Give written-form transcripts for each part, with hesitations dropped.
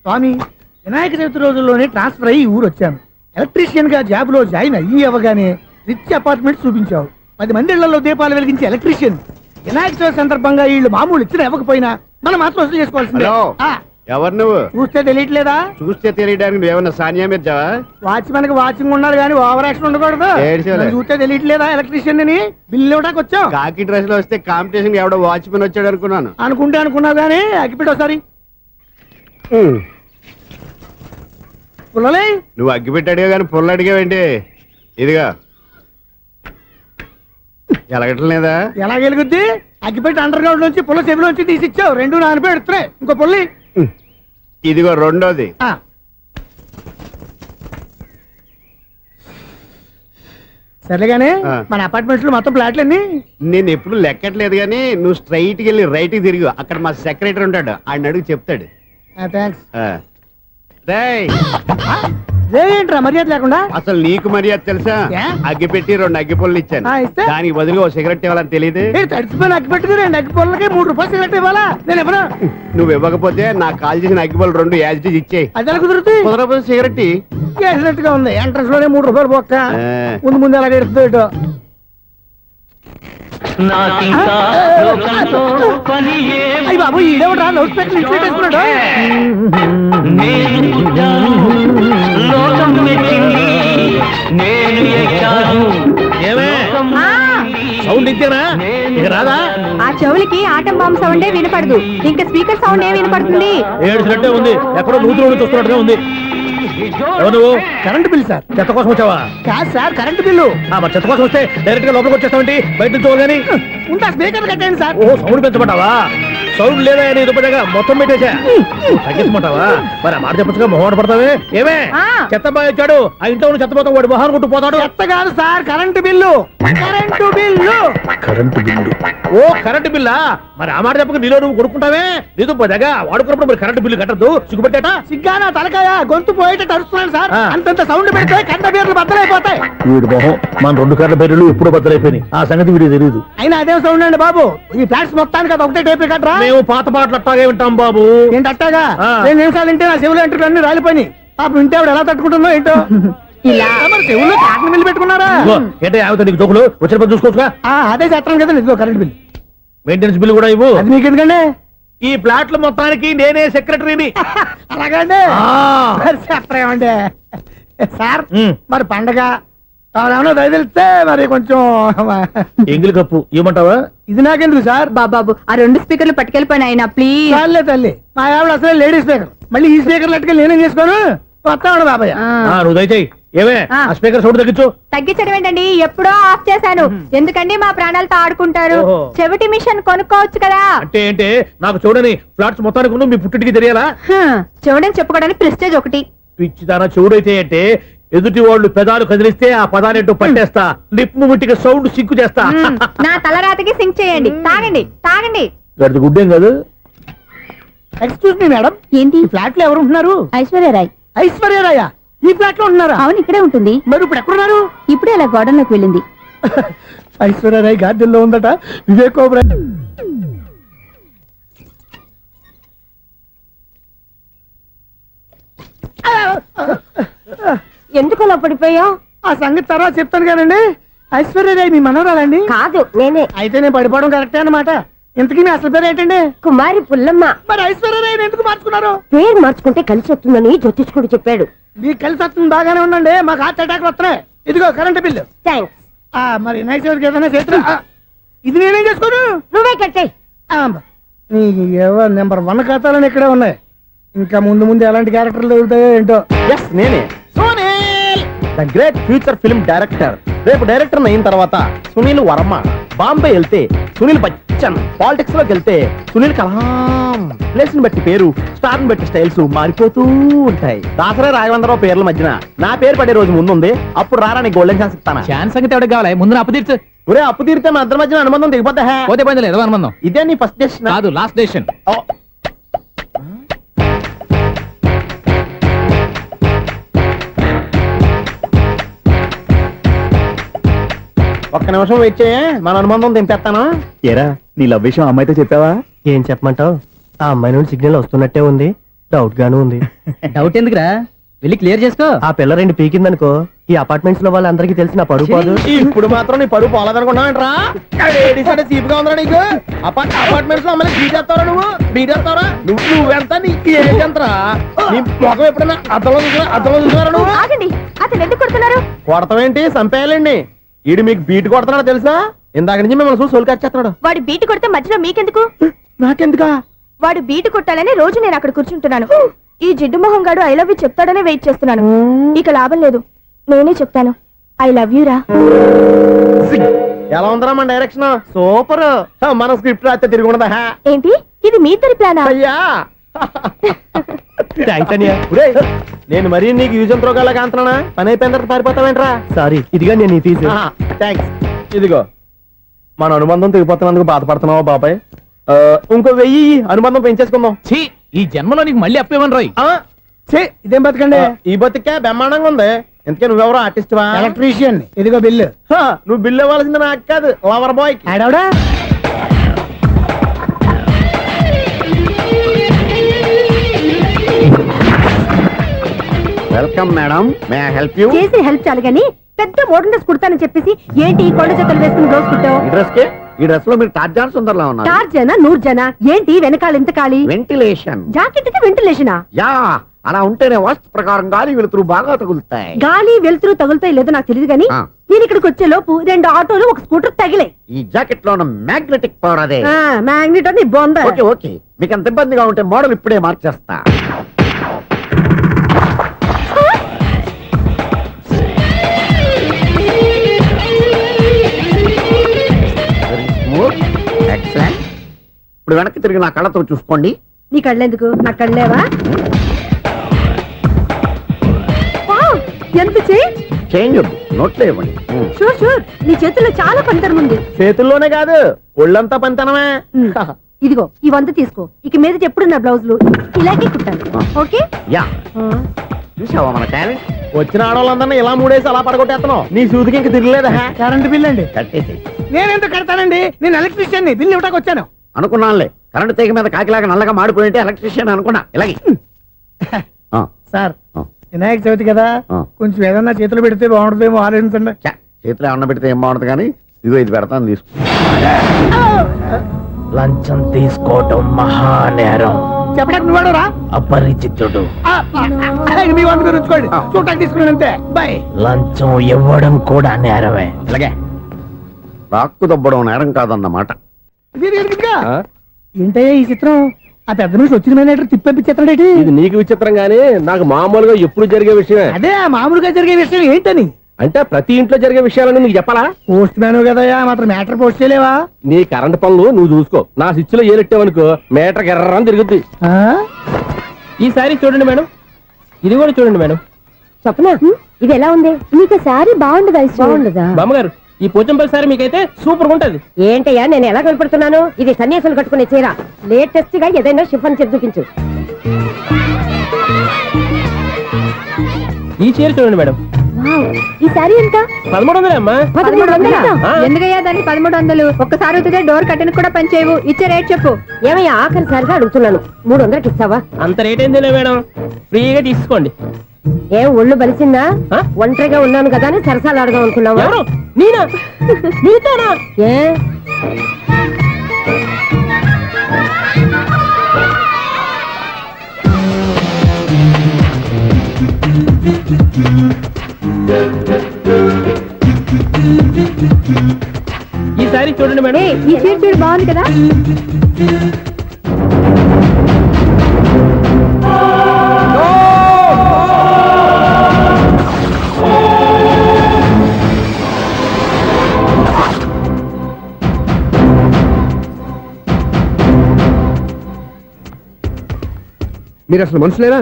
స్వామి, వినాయక చవితి రోజుల్లోనే ట్రాన్స్ఫర్ అయ్యి ఊరు వచ్చాను. ఎలక్ట్రీషియన్ గా జాబ్ లో జాయిన్ అయ్యి అవ్వగానే రిచ్ అపార్ట్మెంట్ చూపించావు. 10 మంది ఇళ్లలో దీపాలు వెలిగించే ఎలక్ట్రీషియన్. వినాయక చవితి సందర్భంగా వీళ్ళు మామూలు ఇచ్చిన ఇవ్వకపోయినా మనం మాత్రం వసూలు చేసుకోవాల్సిందే. ఎవరు నువ్వు? చూస్తే తెలియట్లేదా? చూస్తే తెలియడానికి నువ్వేమన్నా సానియా మీర్జావా? వాచ్మెన్ కి వాచింగ్ ఉండాలి కానీ ఓవర్ యాక్షన్ ఉండకూడదు. చూస్తే తెలియట్లేదా ఎలక్ట్రీషియన్ అని? బిల్లు ఇవ్వడానికి వచ్చావు. కాకి డ్రెస్ లో వస్తే కాంపిటీషన్ ఎవడో వాచ్మెన్ వచ్చాడు అనుకున్నాను. అనుకున్నావు కానీ అగ్గిపెట్టి ఒకసారి. పుల్లలే నువ్వు అగ్గిపెట్టి అడిగా కానీ పుల్ల అడిగావేంటి? ఇదిగా ఎలగట్లేదా? ఎలా వెలుగుద్ది? అగ్గిపెట్టి అండర్ గ్రౌండ్ నుంచి పుల్ల చెవిలోంచి తీసిచ్చావు. 2 నానపై ఎడుతున్నాయి. ఇంకో పుల్లి ఇదిగో రెండోది. సరేగానే మన అపార్ట్మెంట్స్ లో మొత్తం ఫ్లాట్లు అన్ని నేను ఎప్పుడు లెక్కట్లేదు కానీ నువ్వు స్ట్రైట్ కి వెళ్ళి రైట్ కి తిరిగి అక్కడ మా సెక్రటరీ ఉంటాడు, ఆయన అడుగు చెప్తాడు. ఏంట్రా మర్యాద లేకుండా? అసలు నీకు మర్యాద తెలుసా? అగ్గి పెట్టి 2 అగ్గి పుల్లలు ఇచ్చాను, దానికి బదులు ఓ సిగరెట్ ఇవ్వాలని తెలియదు. తడిచిపోయిన అగ్గి పెట్టి 2 అగ్గి పుల్లలకి 3 రూపాయలు సిగరెట్ ఇవ్వాలా? నేను ఎవరు? నువ్వు ఇవ్వకపోతే నాకు కాల్ చేసిన అగ్గి పుల్లలు 2 యాజిటీస్ ఇచ్చేయి. అది ఎలా కుదురుతుంది? కుదరకపోతే సిగరెట్ వేసినట్టుగా ఉంది. ఎంట్రన్స్ లోనే 3 రూపాయలు పోక్క. ముందు అలా ఎడుతుంది. అయ్యి బాబు, ఈడేవడా లౌడ్ స్పీకర్ ఇన్స్టేట్ చేసుకున్నాడు? సౌండ్ ఇచ్చారా? ఇక రాదా? ఆ చెవులకి ఆటం బాంబు సౌండే వినపడదు, ఇంకా స్పీకర్ సౌండ్ ఏ వినపడుతుంది? ఏడ్చినట్టే ఉంది. ఎక్కడో నూతులు చూస్తున్నట్టుగా ఉంది. నువ్వు కరెంట్ బిల్ సార్? చెత్త కోసం వచ్చావా? కాదు సార్, కరెంట్ బిల్లు. మరి చెత్త కోసం వస్తే డైరెక్ట్ గా లోపలికి వచ్చేస్తామంటే బయట నుంచి కానీ ఉంటా. స్పీకర్ కట్టండి సార్. ఓ సౌండ్ పెంచమంటావా? సౌండ్ లేదా అని దుప్పగా మొత్తం పెట్టేసా. తగ్గించమంటావా? మరి ఆ మాట చెప్పచ్చుగా మొహమాట పడతావే. ఏమే చెత్త బాగా వచ్చాడు, ఆ ఇంట్లో చెత్త పోతాం, వాడు మొహాన్ని కొట్టు పోతాడు. చెత్త కాదు sir, current bill. Current bill. Current bill. ఓ కరెంటు బిల్లా? మరి ఆ మాట చెప్పక నీలో నువ్వు కొడుకుంటావే. నీతో పోదాగా వాడుకున్నప్పుడు మరి కరెంటు బిల్లు కట్టద్దు. సిగ్గుపెట్టేట? సిగ్గానా తలకాయ? గొంతు పోయేటట్టు అరుస్తున్నాను సార్. అంతంత సౌండ్ పెడితే కంట బీర్లు బద్దలైపోతాయి. వీడు మొహం మన 2 కర్ల బీర్లు ఎప్పుడు బద్దలైపోయినాయి. ఆ సంగతి వీడికి తెలియదు. అయినా అదే సౌండ్ అండి బాబు. ఈ ఫ్లాట్స్ మొత్తానికి అది ఒకటే టేప్ కట్టరా? మేము పాత పాటలు అట్టాగే వింటాం బాబు. ఏంటి అట్టాగా? 2 నిమిషాలు వింటే నా చెవులు ఎంటర్ అన్ని రాలిపోయినాయి. పాపం వింటే ఆవిడ ఎలా తట్టుకుంటుందో ఏంటో. ఇలా మరి చెవుల్లో కాటన్ బిల్లు పెట్టుకున్నారా? ఏంటో యావత నీకు దోకులు వచ్చిన పని చూసుకోవచ్చుగా. అదే చేస్తాను కదా. ఇదిగో కరెంట్ బిల్, మెయింటెనెన్స్ బిల్లు కూడా ఇవ్వు. అది మీకు ఎందుకండి? ఈ ఫ్లాట్ల మొత్తానికి నేనే సెక్రటరీని. అలాగండి. చెప్పరేమండి సార్? మరి పండగ ఏమన్నా దయదలిస్తే మరి కొంచెం ఎంగిలి కప్పు ఇవ్వమంటావా? ఇది నాకెందుకు సార్? బాబాబు, ఆ 2 స్పీకర్లు పట్టుకెళ్ళిపోయిన ఆయన ప్లీజ్. చాలే తల్లి, మా ఆవిడ అసలే లేడీ స్పీకర్. మళ్ళీ ఈ స్పీకర్ లెట్టుకెళ్ళి నేనేం చేసుకోను? వస్తాడు బాబాయ్. నువ్వు దయచేయి. ఏమే ఆ స్పీకర్ సౌండ్ తగ్గించు. తగ్గించడం ఏంటండి? ఎప్పుడో ఆఫ్ చేశాను. ఎందుకండి మా ప్రాణాలతో ఆడుకుంటారు? చెవిటి మిషన్ కొనుక్కోవచ్చు కదా. అంటే ఏంటే నాకు చూడని ఫ్లాట్స్ మొత్తానికి మీ పుట్టింటికి తెలియాలా? చూడని చెప్పుకోవడానికి ప్రెస్టేజ్ ఒకటి. పిచ్చిదానా చూడైతే అంటే ఎదుటి వాళ్ళు పెదాలు కదిలిస్తే ఆ పదానేటో పట్టేస్తా. లిప్ ముట్టికి సౌండ్ సింకు చేస్తా. నా తలరాతకి సింక్ చేయండి. తాగండి తాగండి. గడిది గుడ్డేం కాదు. ఎక్స్క్యూజ్ మీ మేడం, ఏంటి ఫ్లాట్ లో ఎవరు ఉంటున్నారు? ఐశ్వర్యరాయ్. ఐశ్వర్యరాయ ఈ ఫ్లాట్ లో ఉంటున్నారా? అవును, ఇక్కడే ఉంటుంది. మరి ఇప్పుడు ఎక్కడున్నారు? ఇప్పుడే అలా గార్డెన్ లోకి వెళ్ళింది. ఐశ్వర్యరాయ్ గార్డెన్ లో ఉందట. వివేక్ ఓబరాయ్ ఎందుకు అలా పడిపోయావు? ఆ సంగతి తర్వాత చెప్తాను కానండి. ఐశ్వర్యరాయ్ మీ మనవరాలండి? కాదు, నేనే. అయితే నేను పడిపోవడం కరెక్టే అన్నమాట. ఇంతకీ మీ అసలు పేరు ఏంటండి? కుమారి పుల్లమ్మ. మరి ఐశ్వర్యరాయ్ ఎందుకు మార్చుకున్నారు? పేరు మార్చుకుంటే కలిసి వస్తుందని జ్యోతిష్కుడు చెప్పాడు. మీకు కలిసి వస్తుంది, బాగానే ఉండండి. మాకు హార్ట్ అటాక్ వస్తున్నాయి. ఇదిగో కరెంట్ బిల్లు. థ్యాంక్స్. మరి నైట్ ఏదైనా చేతులు ఇది నేనేం చేసుకోను? నువ్వే కట్టాయి. నెంబర్ 1 ఖాతాలని ఇక్కడే ఉన్నాయి. ఇంకా ముందు ఎలాంటి క్యారెక్టర్లు దొరుకుతాయో ఏంటో. నేనే the great future film director. రేపు డైరెక్టర్ అయిన తర్వాత సునీల్ వర్మ. బాంబే వెళ్తే సునీల్ బచ్చన్. పాలిటిక్స్ లోకి వెళ్తే సునీల్ కలాం. ప్లేస్ ని బట్టి పేరు, స్టార్ ని బట్టి స్టైల్స్ మారిపోతూ ఉంటాయి. దాసరే రాఘవేంద్రరావు పేర్ల మధ్యన నా పేరు పడే రోజు ముందుంది. అప్పుడు రారా నీ గోల్డెన్ ఛాన్స్ ఇస్తానా? ఛాన్స్ సంగతి ఎవరికి కావాలి? ముందు అప్పు తీర్చు. ఒరే అప్పు తీరితే మన ఇద్దరి మధ్యన అనుబంధం దిగిపోతా. పోతే పోయింది లేదు అనుబంధం. ఇదే నీ ఫస్ట్ డెసిషన్ కాదు, లాస్ట్ డెసిషన్. ఒక్క నిమిషం వెయిట్ చేయ, మన అనుబంధం దింపేస్తాను. ఏరా నీ లవ్ విషయం అమ్మాయితో చెప్పావా? ఏం చెప్పమంటావు? ఆ అమ్మాయి నుండి సిగ్నల్ వస్తున్నట్టే ఉంది. డౌట్ గాను ఉంది. డౌట్ ఎందుకురా, వెళ్ళి క్లియర్ చేసుకో. ఆ పిల్ల రెండు పీకిందనుకో ఈ అపార్ట్మెంట్స్ లో వాళ్ళందరికీ తెలిసిన పరుగు పోదు. ఇప్పుడు మాత్రం నీ పరుగు పోలేదనుకున్నావంటరా? సీపుగా ఉందా నీకు? అపార్ట్మెంట్స్ లో అమ్మని బీటేస్తావరా నువ్వు? బీటేస్తావరా? నువ్వెంత నీకు ఏంటంతరా? నీ ముఖం ఎప్పుడైనా అర్థంలో చూసారా నువ్వు? ఆగండి, అతను ఎందుకు కొడుతున్నారు? కొడతావేంటి? చంపేయాలండి. ఈడు మీకు బీట్ కొడుతున్నాడు తెలుసా? ఇందాక నుంచి మిమ్మల్ని చూసి సోల్కి వచ్చేస్తున్నాడు. వాడు బీటు కొడితే మధ్యలో మీకెందుకు? నాకెందుకా? వాడు బీటు కొట్టాలని రోజు నేను అక్కడ కూర్చుంటున్నాను. ఈ జిడ్డు మొహం గాడు ఐ లవ్ యూ చెప్తాడనే వెయిట్ చేస్తున్నాను. ఇక లాభం లేదు, నేనే చెప్తాను ఐ లవ్ యూ రా. ఎలా ఉందరా మన డైరెక్షన్? సూపర్. మన స్క్రిప్ట్ రాస్తే తిరిగి ఉండదా? ఏంటి ఇది మీ ఇద్దరి ప్లానా? అయ్యా థ్యాంక్స్ అనియా. నేను మరీ నీకు యూజ్ అంత రోగాలాగా అంటున్నా. పని అయిపోయిన తర్వాత పారిపోతావేంట్రా? సారీ, ఇదిగా నేను ఈ ఫీజు. థ్యాంక్స్. ఇదిగో మన అనుబంధం తెగిపోతున్నందుకు బాధపడుతున్నావా బాబాయ్? ఇంకో 1000 అనుబంధం పెంచేసుకుందాం. ఛీ, ఈ జన్మలో నీకు మళ్ళీ అప్పేమని రోయ్. ఇదేం బతకండి? ఈ బతికే బ్రహ్మాండంగా ఉంది. ఎందుకే నువ్వెవరో ఆర్టిస్ట్ వా? ఎలక్ట్రీషియన్. ఇదిగో బిల్లు. నువ్వు బిల్లు ఇవ్వాల్సింది నాకు కాదు, లవర్ బాయ్. ఆడవడా? Welcome madam, may I help you? చేసి హెల్ప్ చాలు గాని పెద్ద మోడల్ డ్రెస్ కుడతానని చెప్పేసి ఏంటి ఈ కొండ జతలు వేసుకుని రోజు కుట్టావు? ఈ డ్రెస్ కే ఈ డ్రెస్ లో మీరు టార్జాన్ సుందర్లా ఉన్నారు. 4 జన 100 జన ఏంటి వెనకాల ఎంత ఖాళీ? వెంటిలేషన్. జాకెట్ కి వెంటిలేషనా? యా, అలా ఉంటేనే వాస్తు ప్రకారం గాలి వెలుతురు బాగా తగులుతాయి. గాలి వెలుతురు తగులుతాయి లేదో నాకు తెలియదు గాని ఆ. నేను ఇక్కడికి వచ్చే లోపు 2 ఆటోలు ఒక స్కూటర్ తగిలే. ఈ జాకెట్ లో ఉన్న మ్యాగ్నెటిక్ పవర్ అదే. మ్యాగ్నెట్ అని బొంద. ఓకే ఓకే, మీకు అంత ఇబ్బందిగా ఉంటే మోడల్ ఇప్పుడే మార్చేస్తా. ఎక్సలెంట్. ఇప్పుడు వెనక్కి తిరిగి నా కళ్ళతో చూసుకోండి. నీ కళ్ళెందుకు? నా కళ్ళేవా? వావ్, ఎంత చేంజ్. చేంజ్ నోట్లో ఇవ్వండి. షూర్ షూర్, నీ చేతుల్లో చాలా పంతరం ఉంది. చేతుల్లోనే కాదు ఒళ్ళంతా పంతనమే. ఇదిగో ఈ 100 తీసుకో. ఇక మీద ఎప్పుడు నా బ్లౌజులు ఇలాగే కుట్టాను. ఓకే? యా, చూసావా మన టాలెంట్? వచ్చిన ఆడవాళ్ళందరినీ ఇలా మూడేసి అలా పడగొట్టేస్తున్నావు. నీ సూదికి ఇంక తిరగలేదా? కరెంట్ బిల్ అండి. కట్టేసి నేనెందుకు కడతానండి? నేను ఎలక్ట్రీషియన్. బిల్లు ఇవ్వడానికి వచ్చాను. అనుకున్నానులే, కరెంట్ తీగ మీద కాకిలాగా నల్లగా మాడిపోయింటే ఎలక్ట్రీషియన్ అనుకున్నా. ఇలాగే సార్, వినాయక చవితి కదా, ఆ. కొంచెం ఏదన్నా చేతులు పెడితే బాగుంటుందేమో ఆలోచించండి. చేతిలో అన్న పెడితే ఏం బాగుంటుంది కానీ ఇదిగో ఇది పెడతాను తీసుకో. లంచం తీసుకోవటం మహానేరం. చెప్పడానికి నువ్వు రా. అపరిచితుడు. మీ వంద మీరు ఉంచుకోండి, చూడటానికి తీసుకున్నాను అంతే. బాయ్. లంచం ఇవ్వడం కూడా నేరమే. ఇలాగే రాక్కు దబ్బడం నేరం కాదన్నమాట. ఏంటయ్యా ఈ చిత్రం? ఆ పెద్ద నుంచి వచ్చిన మేనేటర్ తిప్పించేస్తాడేటి? ఇది నీకు విచిత్రం గానీ నాకు మామూలుగా ఎప్పుడు జరిగే విషయమే. అదే మామూలుగా జరిగే విషయం ఏంటని? అంటే ప్రతి ఇంట్లో జరిగే విషయాలను నీకు చెప్పాలా? పోస్ట్ మ్యాన్ కదయ్యా, మాత్రం మ్యాటర్ పోస్ట్ చేయలేవా? నీ కరెంట్ పనులు నువ్వు చూసుకో. నా స్విచ్ లో ఏలెట్టావనుకో మీటర్ ఎర్రని తిరుగుద్ది. ఈసారి చూడండి మేడం, ఇది కూడా చూడండి మేడం. చెప్పనా? ఇది ఎలా ఉంది? నీకు సారీ బాగుండదా? బాగుండదా? బామ్మగారు, ఈ పోచంపల్లి సారీ మీకైతే సూపర్ ఉంటుంది. ఏంటయ్యా నేను ఎలా కనపడుతున్నాను? ఇది సన్యాసులు కట్టుకునే చీర. లేటెస్ట్ గా ఏదైనా షిఫాన్ చేసి చూపించు. ఈ చీర చూడండి మేడం. ఈ సారీ ఎంత? 1300 అమ్మా. 1300? ఎందుకయ్యా దానికి 1300? ఒక్కసారి అవుతుందే డోర్ కట్టెన్ కూడా పనిచేయవు. ఇచ్చే రేట్ చెప్పు. ఏమయ్యా ఆఖరిసారిగా అడుగుతున్నాను, 300కి ఇస్తావా? అంత రేట్ ఏందిలే మేడం, ఫ్రీగా తీసుకోండి. ఏం ఒళ్ళు బలిసిందా? ఒంటరిగా ఉన్నాను కదా అని సరసాలు అడదాం అనుకున్నావా? ఎవరు? నేనా? నీతోనా? ఏ ఈ సారీ చూడండి మేడం. ఈ చీర చూడు, బాగుంది కదా? మీరు అసలు మనుషులేనా?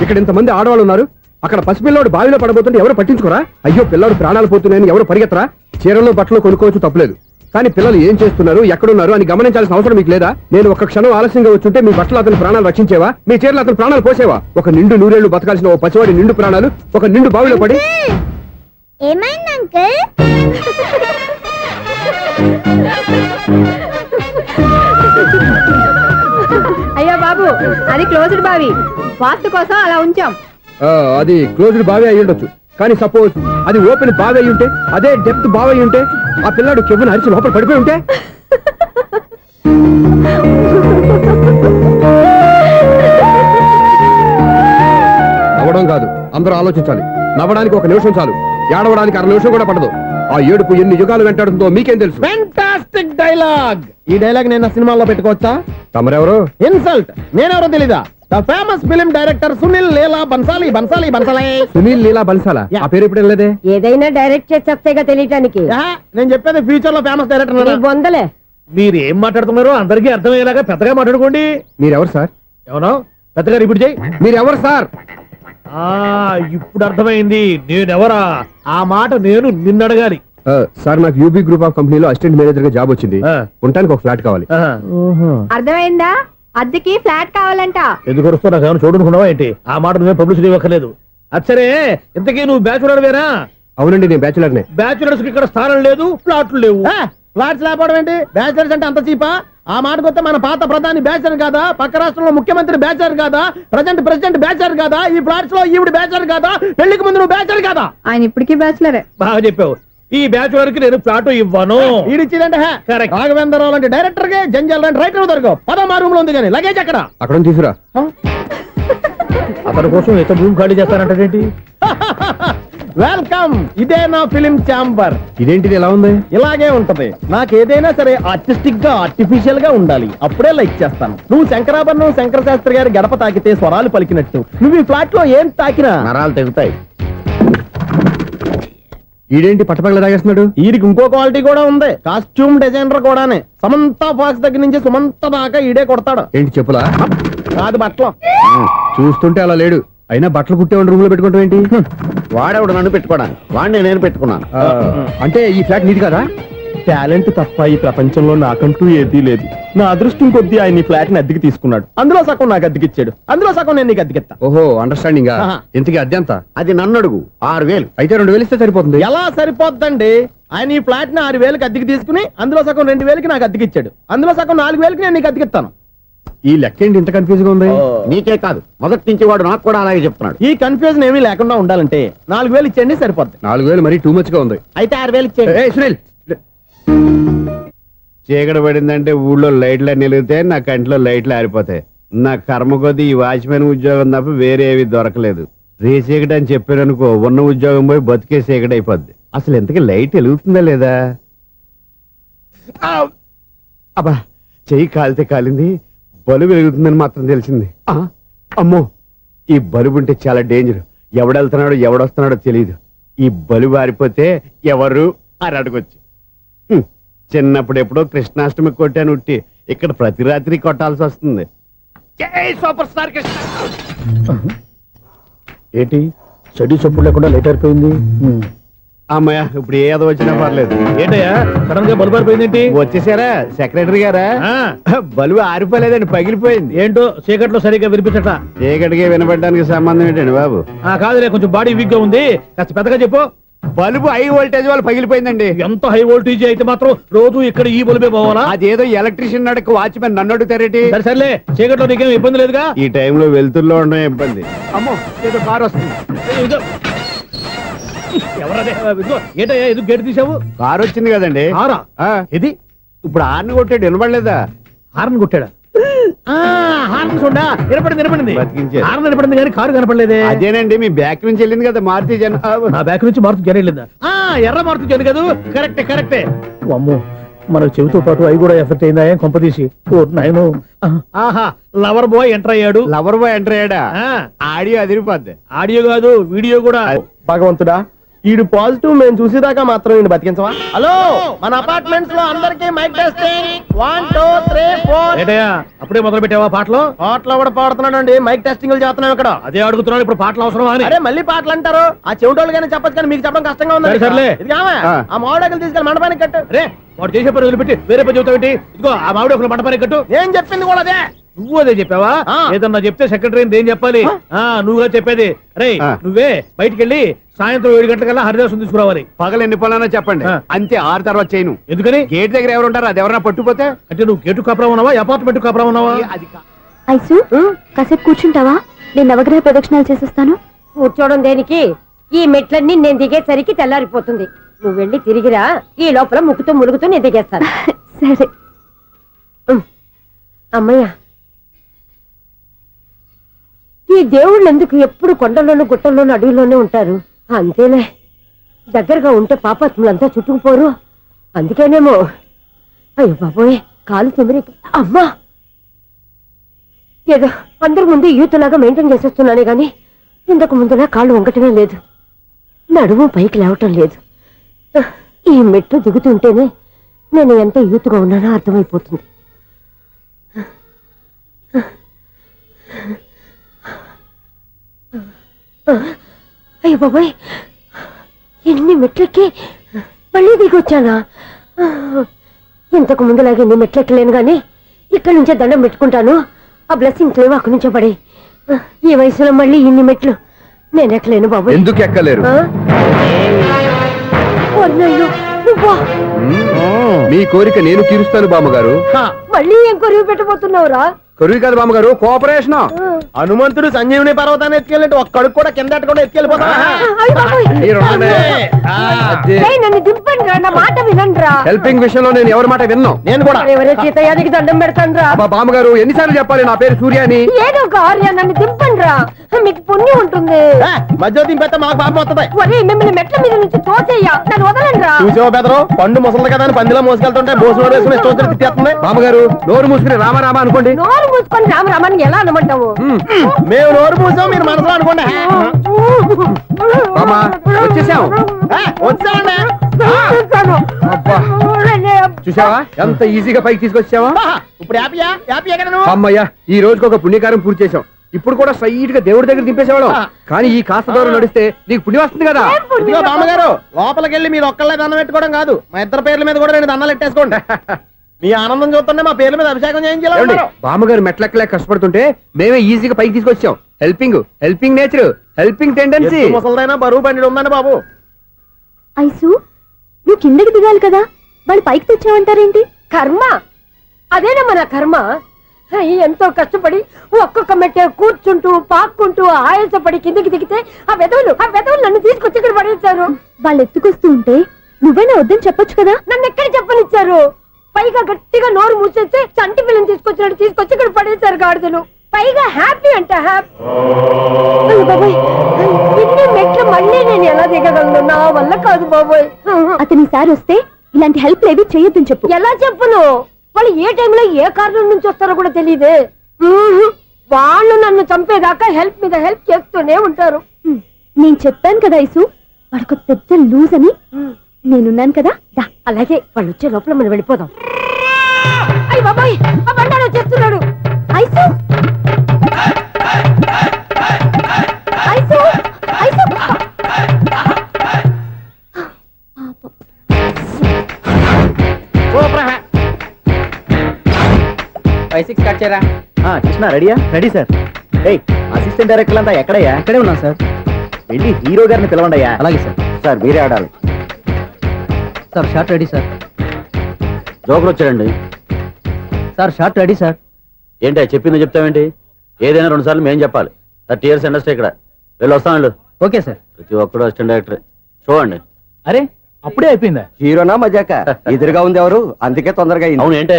ఇక్కడ ఇంతమంది ఆడవాళ్ళు ఉన్నారు, అక్కడ పసిపిల్లాడు బావిలో పడబోతుంటే ఎవరు పట్టించుకోరా? అయ్యో పిల్లాడు ప్రాణాలు పోతున్నాయని ఎవరు పరిగెత్తరా? చీరలు బట్టలు కొనుక్కోవచ్చు, తప్పులేదు. కానీ పిల్లలు ఏం చేస్తున్నారు, ఎక్కడున్నారు అని గమనించాల్సిన అవసరం మీకు లేదా? నేను ఒక్క క్షణం ఆలస్యంగా వచ్చుంటే మీ బట్టలు అతని ప్రాణాలు రక్షించేవా? మీ చీరలు అతని ప్రాణాలు పోసేవా? ఒక నిండు నూరేళ్లు బతకాల్సిన ఓ పసివాడి నిండు ప్రాణాలు ఒక నిండు బావిలో పడి. ఏమైంది అంకుల్? అయ్యో బాబు, అది క్లోజ్డ్ బావి వాస్తు కోసం అలా ఉంచాం. అది క్లోజ్డ్ బావి అయి ఉండొచ్చు, కానీ సపోజ్ అది ఓపెన్ బావి అయి ఉంటే, అదే డెప్త్ బావి అయి ఉంటే, ఆ పిల్లాడు కెవ్వున అరిచి లోపల పడిపోయి ఉంటే, నవ్వడం కాదు, అందరూ ఆలోచించాలి. నవ్వడానికి 1 నిమిషం చాలు, ఏడవడానికి 1/2 నిమిషం కూడా పడదు. ఆ ఏడుపు ఎన్ని యుగాలు వెంటాడుతుందో మీకేం తెలుసు? Fantastic dialogue. ఈ డైలాగ్ నేను సినిమాలో పెట్టుకోవచ్చా? తమరెవరు? ఇన్సల్ట్. నేనెవరో తెలీదా? The famous film director Sunil Leela Bhansali. Bhansali Bhansali Sunil Leela బన్సాలా? ఆ పేరు ఇప్పుడు లేదే. ఏదైనా డైరెక్ట్ చేసేస్తేగా తెలియటానికి. నేను చెప్పేది ఫ్యూచర్ లో ఫేమస్ డైరెక్టర్. బొందలే. మీరు ఏం మాట్లాడుతున్నారో అందరికీ అర్థమయ్యేలాగా పెద్దగా మాట్లాడుకోండి. మీరెవరు సార్? ఎవరో పెద్దగా రిపీట్ చేయి. మీరెవరు సార్? ఇప్పుడు అర్థమైంది నేనెవరా. ఆ మాట నేను నిన్నడగాలి. సార్, నాకు యూబీ గ్రూప్ ఆఫ్ కంపెనీలో అసిస్టెంట్ మేనేజర్ గా జాబ్ వచ్చింది. ఉండటానికి ఒక ఫ్లాట్ కావాలి. అర్థమైందా? అద్దెకి ఫ్లాట్ కావాలంట. ఎందుకు వస్తావు? నాకు ఏమైనా చూడనుకున్నావా ఏంటి? ఆ మాట నువ్వే పబ్లిసిటీ ఇవ్వక్కర్లేదు. అచ్చరే, ఇంతకీ నువ్వు బ్యాచులర్ వేరా? అవునండి, నేను బ్యాచులర్నే. బ్యాచులర్స్ కి ఇక్కడ స్థానం లేదు, ప్లాట్లు లేవు. ఫ్లాట్స్ లేకపోవడం ఏంటి? బ్యాచిలర్స్ అంటే అంత చీపా? ఆ మాటకొస్తే మన పాత ప్రధాని బ్యాచర్ కాదా? పక్క రాష్ట్రంలో ముఖ్యమంత్రి బ్యాచర్ కాదా? ప్రెసిడెంట్ బ్యాచర్ కాదా? ఈ ఫ్లాట్స్ లో ఈవిడ బ్యాచర్ కాదా? పెళ్లికి ముందు నువ్వు బ్యాచర్ కాదా? ఆయన ఇప్పటికీ బ్యాచులరే. బాగా చెప్పావు. ఈ బ్యాచులర్ కి నేను ప్లాట్ ఇవ్వను. ఈడిచ్చిందంటే రాఘవేంద్రరావు లాంటి డైరెక్టర్ కి జంజల్ లాంటి రైటర్ దొరకవు. పదమా రూమ్ లో ఉంది కానీ లగేజ్ అక్కడ. అక్కడ తీసుకురా. అతని కోసం ఎంత భూమి ఖాళీ చేస్తానంటే వెల్కమ్. ఇదే నా ఫిలిం ఛాంబర్. ఇదేంటిది ఎలా ఉంది? ఇలాగే ఉంటది. నాకు ఏదైనా సరే ఆర్టిస్టిక్ గా ఆర్టిఫిషియల్ గా ఉండాలి, అప్పుడే లైక్ చేస్తాను. నువ్వు శంకరాభరణం శంకర శాస్త్రి గారి గడప తాకితే స్వరాలు పలికినట్టు నువ్వు ఈ ఫ్లాట్ లో ఏం తాకినా నరాలు తెగుతాయి. ఈడేంటి పట్టపగల తాగేస్తున్నాడు? వీరికి ఇంకో క్వాలిటీ కూడా ఉంది. కాస్ట్యూమ్ డిజైనర్ కూడానే. సమంత ఫాక్స్ దగ్గర నుంచి సుమంత దాకా ఈడే కొడతాడు. ఏంటి చెప్పులా? కాదు బట్టలు. చూస్తుంటే అలా లేడు. అయినా బట్టలు కుట్టేవాడి రూమ్ లో పెట్టుకుంటాం ఏంటి? వాడేవాడు నన్ను పెట్టుకోవడానికి, వాడిని నేను పెట్టుకున్నాను. అంటే ఈ ఫ్లాట్ నీది కదా? టాలెంట్ తప్ప ఈ ప్రపంచంలో నాకంటూ ఏదీ లేదు. నా అదృష్టం కొద్దీ ఆయన ఈ ఫ్లాట్ ని అద్దెకి తీసుకున్నాడు. అందులో సగం నాకు అద్దెకిచ్చాడు, అందులో సగం నేను నీకు అద్దెకిస్తా. ఓహో, అండర్స్టాండింగ్. ఆహా. ఇంతకీ అద్దె ఎంత? అది నన్ను అడుగు. 6,000. అయితే 2,000 ఇస్తే సరిపోతుంది. ఎలా సరిపోద్దండి? ఆయన ఈ ఫ్లాట్ ని 6,000కి అద్దెకి తీసుకుని అందులో సగం 2,000కి నాకు అద్దెకిచ్చాడు, అందులో సగం 4,000కి నేను నీకు అద్దెకిస్తాను. ఈ లెక్క ఏంటి ఇంత కన్ఫ్యూజ్ గా ఉంది? నీకే కాదు, మొదటి నుంచి వాడు నాకు కూడా అలాగే చెప్తున్నాడు. ఈ కన్ఫ్యూజన్ ఏమీ లేకుండా ఉండాలంటే 4,000 ఇచ్చేయండి, సరిపోద్ది. 4,000 మరీ టూ మచ్ గా ఉంది. అయితే 6,000 ఇచ్చేయండి. ఏయ్ సునీల్, చీకటి పడిందంటే ఊళ్ళో లైట్లు నిలిగితే నా కంటిలో లైట్లు ఆరిపోతాయి. నా కర్మ కొద్దీ ఈ వాచ్మెన్ ఉద్యోగం తప్ప వేరే ఏవి దొరకలేదు. రేసీకటి అని చెప్పారనుకో, ఉన్న ఉద్యోగం పోయి బతికే చీకటి అయిపోద్ది. అసలు ఇంతకీ లైట్ వెలుగుతుందా లేదా? అబ్బా, చెయ్యి కాలితే కాలింది, బలుబు వెలుగుతుందని మాత్రం తెలిసింది. అమ్మో, ఈ బలుబు ఉంటే చాలా డేంజర్. ఎవడెళ్తున్నాడో ఎవడొస్తున్నాడో తెలియదు. ఈ బలుబు ఆరిపోతే ఎవరు అని అడగొచ్చు. చిన్నప్పుడు ఎప్పుడో కృష్ణాష్టమి కొట్టాను ఉట్టి, ఇక్కడ ప్రతి రాత్రి కొట్టాల్సి వస్తుంది. జై సూపర్ స్టార్ కృష్ణ. ఏంటి చెడు చప్పుడు లేకుండా లేట్ అయిపోయింది. అమ్మయ్య, ఇప్పుడు ఏదో వచ్చినా పర్లేదు. ఏంటయ్యా సడన్ గా బల్బు అయిపోయింది ఏంటి? వచ్చేసారా సెక్రటరీ గారా? బలుబు ఆరిపోలేదండి, పగిలిపోయింది. ఏంటో చీకట్లో సరిగ్గా వినిపించట. చీకటికి వినపడడానికి సంబంధం ఏంటండి బాబు? కాదులే, కొంచెం బాడీ వీక్ గా ఉంది, కాస్త పెద్దగా చెప్పు. బల్బు హై వోల్టేజ్ వాళ్ళు పగిలిపోయిందండి. ఎంత హై వోల్టేజ్ అయితే మాత్రం రోజు ఇక్కడ ఈ బల్బే పోవాలా? అదేదో ఎలక్ట్రీషియన్ నడక వాచ్మెన్ నన్ను అడుగుతారేటి? సరే సర్లే, చీకట్లో నీకేం ఇబ్బంది లేదుగా? ఈ టైంలో వెళ్తుల్లో ఉండడం ఇబ్బంది. అమ్మో, ఏదో కారు వస్తుంది. ఇదిగో. ఎవరదే? ఇదిగో, ఏంటయ్యా ఎందుకు గేట్ తీసావు? కారు వచ్చింది కదండి. కారా? ఇది ఇప్పుడు ఆర్ని కొట్టాడు, వినపడలేదా? హార్న్ కొట్టాడా? హార్న్ చూడా నిలబడింది. బతికించాడు. హార్న్ నిలబడింది కానీ కారు కనపడలేదే. అదేనండి, మీ బ్యాక్ నుంచి వెళ్ళింది కదా మారుతి జన. నా బ్యాక్ నుంచి మారుతు జరగలేదా? ఎర్ర మారుతు జరు కదా. కరెక్టే. అమ్మో, మన చెవితో పాటు అవి కూడా ఎఫెక్ట్ అయిందా కొంపదీసి? నాయను. ఆహా, లవర్ బాయ్ ఎంటర్ అయ్యాడు. లవర్ బాయ్ ఎంటర్ అయ్యాడా? ఆడియో అదిరిపోద్ది. ఆడియో కాదు, వీడియో కూడా. భగవంతుడా, ఈడు పాజిటివ్ మేము చూసేదాకా మాత్రం ఈయన బతికించవా? హలో, మన అపార్ట్మెంట్స్ లో అందరికి మైక్ టెస్టింగ్. 1 2 3 4. ఏంటయ్యా అప్పుడే మొదలు పెట్టావా పాటలు? పాటలు కూడా పాడుతున్నాడు అండి, మైక్ టెస్టింగ్ చేస్తున్నాం ఇక్కడ. అదే అడుగుతున్నాడు, ఇప్పుడు పాటలు అవసరమా అని. అరే మళ్ళీ పాటలు అంటారు, ఆ చెవిటోళ్ళు కానీ చెప్పచ్చు, కానీ మీకు చెప్పడం కష్టంగా ఉంది. సర్లే. ఆ మామిడాకులు తీసుకెళ్ళి మండపానికి కట్టు. రే, వాడు చేసే పని వదిలిపెట్టి వేరే పని చెబుతావేంటి? ఇదిగో ఆ మామిడి ఒక మంటపానికి కట్టు. ఏం చెప్పింది కూడా అదే. నువ్వు అదే చెప్పావా? ఆ. ఏదన్నా చెప్తే సెక్రటరీ ఏం చెప్పాలి? నువ్వుగా చెప్పేది. రే, నువ్వే బయటికి వెళ్ళి సాయంత్రం 7 గంటలకల్లా హరిదాసు తీసుకురావాలి. పగలు ఎన్ని పనులన్నా చెప్పండి, అంతే. 6 తర్వాత చేయను. ఎందుకని? గేట్ దగ్గర ఎవరు ఉంటారు? అది ఎవరన్నా పట్టుపోతే? అంటే నువ్వు గేటు కాపురా ఉన్నావా, అపార్ట్మెంట్ కాపురా ఉన్నావా? అది ఐసు కాసేపు కూర్చుంటావా? నేను నవగ్రహ ప్రదక్షిణాలు చేసేస్తాను. కూర్చోవడం దేనికి? ఈ మెట్లన్నీ నేను దిగేసరికి తెల్లారిపోతుంది. నువ్వు వెళ్ళి తిరిగిరా, ఈ లోపల ముక్కుతూ ములుగుతూ నేను దిగేస్తాను. సరే. అమ్మయ్య, ఈ దేవుళ్ళు ఎందుకు ఎప్పుడు కొండల్లోనూ గుట్టల్లోనూ అడవిలోనే ఉంటారు? అంతేలే, దగ్గరగా ఉంటే పాపాత్ములంతా చుట్టుకుపోరు. అందుకేనేమో. అయ్యో బాబోయ్, కాలు తిమిరి. అమ్మా, ఏదో అందరి ముందు యూత్లాగా మెయింటైన్ చేసేస్తున్నానే గాని ఇంతకు ముందులా కాళ్ళు వంకటమే లేదు, నడుము పైకి లేవటం లేదు. ఈ మెట్లు దిగుతుంటేనే నేను ఎంత యూత్గా ఉన్నానో అర్థమైపోతుంది. అయ్యో బాబాయ్, ఎన్ని మెట్లెక్కి మళ్ళీ దిగొచ్చానా? ఇంతకు ముందులాగే ఎన్ని మెట్లెక్కలేను గాని ఇక్కడి నుంచే దండం పెట్టుకుంటాను. ఆ బ్లెస్సింగ్ లేవు అక్కడి నుంచే పడే. ఈ వయసులో మళ్ళీ ఇన్ని మెట్లు నేను ఎక్కలేను బాబు. ఎందుకు ఎక్కలేరు? నువ్వా? మీ కోరిక నేను తీరుస్తాను బామ్మగారు. మళ్ళీ ఏం కొరివి పెట్టబోతున్నావురా? కొరివి కాదు బామ్మగారు, కోఆపరేషన్. హనుమంతుడు సంజీవుని పర్వతాన్ని ఎత్తుకెళ్ళినట్టు ఒక్కడికి కూడా కింద ఎట్టకుండా ఎత్తుకెళ్ళిపోతా. నన్ను దింపండి రా, నా మాట వినండిరా. హెల్పింగ్ విషయంలో నేను ఎవరి మాట విన్నాను. నేను కూడా ఎవరే సీతయ్యానికి దండం పెడతాను రా. బామ్మగారు ఎన్నిసార్లు చెప్పాలి నా పేరు సూర్య అని? ఏదో ఒక ఆర్య, నన్ను దింపండి రా, మీకు పుణ్యం ఉంటుంది. మధ్య దింపెత్తే మాకు పాపం వస్తుంది. ఒరే, మిమ్మల్ని మెట్ల మీద నుంచి తోసేయ్యా, నన్ను వదలండి రా. చూసావా బెదరు, పండు ముసలి కదా అని పందిలో మోసుకెళ్తుంటే బోసు వేసుకుని ఇష్టం తిట్టేస్తుంది. బామ్మగారు నోరు మూసుకుని రామారామా అనుకోండి. నోరు మూసుకొని రామరామని ఎలా అనమంటావు? మేము నోరు మూసాం, మీరు మనసులో అనుకోండి. బామ్మా వచ్చేసాం. వచ్చామండి. అబ్బా, చూసావా ఎంత ఈజీగా పైకి తీసుకొచ్చావా? ఇప్పుడు హ్యాపీయా? హ్యాపీ ఎక్కడ నువ్వు? అమ్మయ్యా, ఈ రోజుకి ఒక పుణ్యకారం పూర్తి చేసాం. ఇప్పుడు కూడా స్ట్రైట్ గా దేవుడి దగ్గర దింపేసేవాళ్ళం. కానీ ఈ కాస్త దూరం నడిస్తే నీకు పుణ్యం వస్తుంది కదా. ఇదిగో బామ్మగారు, లోపలికి వెళ్ళి మీరు ఒక్కళ్ళే దండం పెట్టుకోవడం కాదు, మా ఇద్దరు పేర్ల మీద కూడా 2 దండాలు ఎట్టేసుకోండి. మీ ఆనందం చూస్తుంటే మా పేర్ల మీద అభిషేకం చేయించాలి. బామ్మగారు మెట్లెక్కలేక కష్టపడుతుంటే మేమే ఈజీగా పైకి తీసుకొచ్చాం. Helping nature, helping tendency. ముసలిదైనా బరువు బండి ఉందండి బాబు. ఐసు, నువ్వు కిందకి దిగాలి కదా, వాళ్ళు పైకి తెచ్చావంటారేంటి? కర్మ అదేనమ్మా నా కర్మ. ఎంతో కష్టపడి ఒక్కొక్క మెట్టే కూర్చుంటూ పాక్కుంటూ ఆయాసపడి కిందకి దిగితే ఆ వెధవులు నన్ను తీసుకొచ్చి ఇక్కడ పడేశారు. వాళ్ళు ఎత్తుకొస్తూ ఉంటే నువ్వైనా వద్దని చెప్పొచ్చు కదా. నన్ను ఎక్కడ చెప్పనిచ్చారు? పైగా గట్టిగా నోరు మూసేస్తే చంటి పిల్లని తీసుకొచ్చినట్టు తీసుకొచ్చి ఇక్కడ పడేశారు గాడిదలు. పైగా హ్యాపీ అంట హ్యాపీ. బాబాయ్, ఇన్ని మెట్లు మళ్ళీ నేను ఎలా దిగగలను? నా వల్ల కాదు బాబోయ్. అతని సారి వస్తే ఇలాంటి హెల్ప్ లేవి చేయొద్దని చెప్పు. ఎలా చెప్పును? వాళ్ళు ఏ టైంలో ఏ కారణం నుంచి వస్తారో కూడా తెలియదే. వాళ్ళు నన్ను చంపేదాకా హెల్ప్ మీద హెల్ప్ చేస్తూనే ఉంటారు. నేను చెప్పాను కదా ఐసు, వాడికి పెద్ద లూజ్ అని. నేనున్నాను కదా, దా. అలాగే, వాళ్ళు వచ్చే లోపల మనం వెళ్ళిపోదాం. అయ్య బాబాయ్, ఆ బండారు వచ్చేస్తున్నాడు. Ice, ice, ice. 5-6 కట్ చేయరా. కృష్ణ రెడీయా? Ready sir. అసిస్టెంట్ డైరెక్టర్ అంతా ఎక్కడయ్యా? ఇక్కడే ఉన్నాం సార్. వెళ్ళి హీరో గారిని పిలవండియా. అలాగే సార్. సార్ మీరే ఆడాలి. Sir shot ready sir. Joker వచ్చాడండి. Sir shot ready sir. ఏంటి చెప్పింది చెప్తావేంటి? ఏదైనా 2 సార్లు మేం చెప్పాలి. 30 years ఇండస్ట్రీ ఇక్కడ. వెళ్ళి వస్తాం వెళ్ళు. Okay sir. ప్రతి ఒక్కడు అసిస్టెంట్ డైరెక్టర్. చూడండి. అరే అప్పుడే అయిపోయిందా? హీరోనా మజాక? ఎదురుగా ఉంది ఎవరు, అందుకే తొందరగా అయింది. అవును, ఏంటే